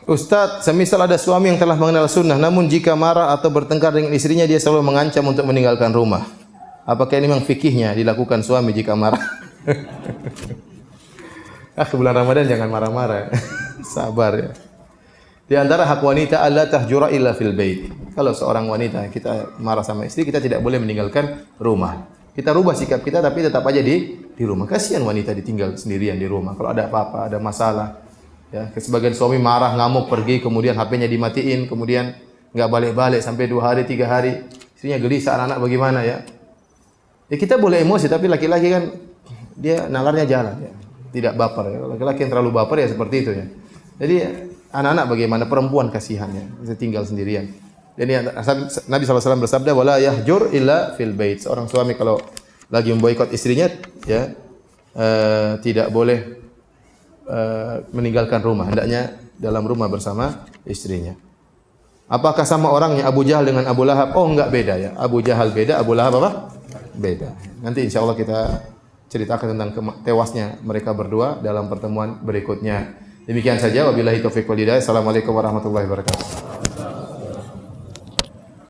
Ustaz, semisal ada suami yang telah mengenal sunnah, namun jika marah atau bertengkar dengan istrinya, dia selalu mengancam untuk meninggalkan rumah. Apakah ini memang fikihnya dilakukan suami jika marah? Bulan Ramadan jangan marah-marah. Sabar ya. Di antara hak wanita, alla tahjura illa fil bait. Kalau seorang wanita kita marah sama istri, kita tidak boleh meninggalkan rumah. Kita rubah sikap kita, tapi tetap aja di rumah. Kasihan wanita ditinggal sendirian di rumah. Kalau ada apa-apa, ada masalah. Ya, sebagian suami marah, ngamuk, pergi, kemudian HP-nya dimatiin, kemudian enggak balik-balik sampai 2 hari, 3 hari. Istrinya gelisah, anak-anak bagaimana ya? Ya kita boleh emosi, tapi laki-laki kan dia nalarnya jalan ya. Tidak baper ya. Laki-laki yang terlalu baper ya seperti itu ya. Jadi anak-anak bagaimana, perempuan kasihannya, bisa tinggal sendirian. Jadi Nabi SAW bersabda, wala yahjur illa fil bait. Seorang suami kalau lagi memboikot istrinya ya tidak boleh meninggalkan rumah, hendaknya dalam rumah bersama istrinya. Apakah sama orangnya Abu Jahal dengan Abu Lahab? Oh, enggak, beda ya. Abu Jahal beda, Abu Lahab apa? Beda. Nanti insyaallah kita ceritakan tentang tewasnya mereka berdua dalam pertemuan berikutnya. Demikian saja, wabillahi taufiq wal hidayah. Assalamualaikum warahmatullahi wabarakatuh.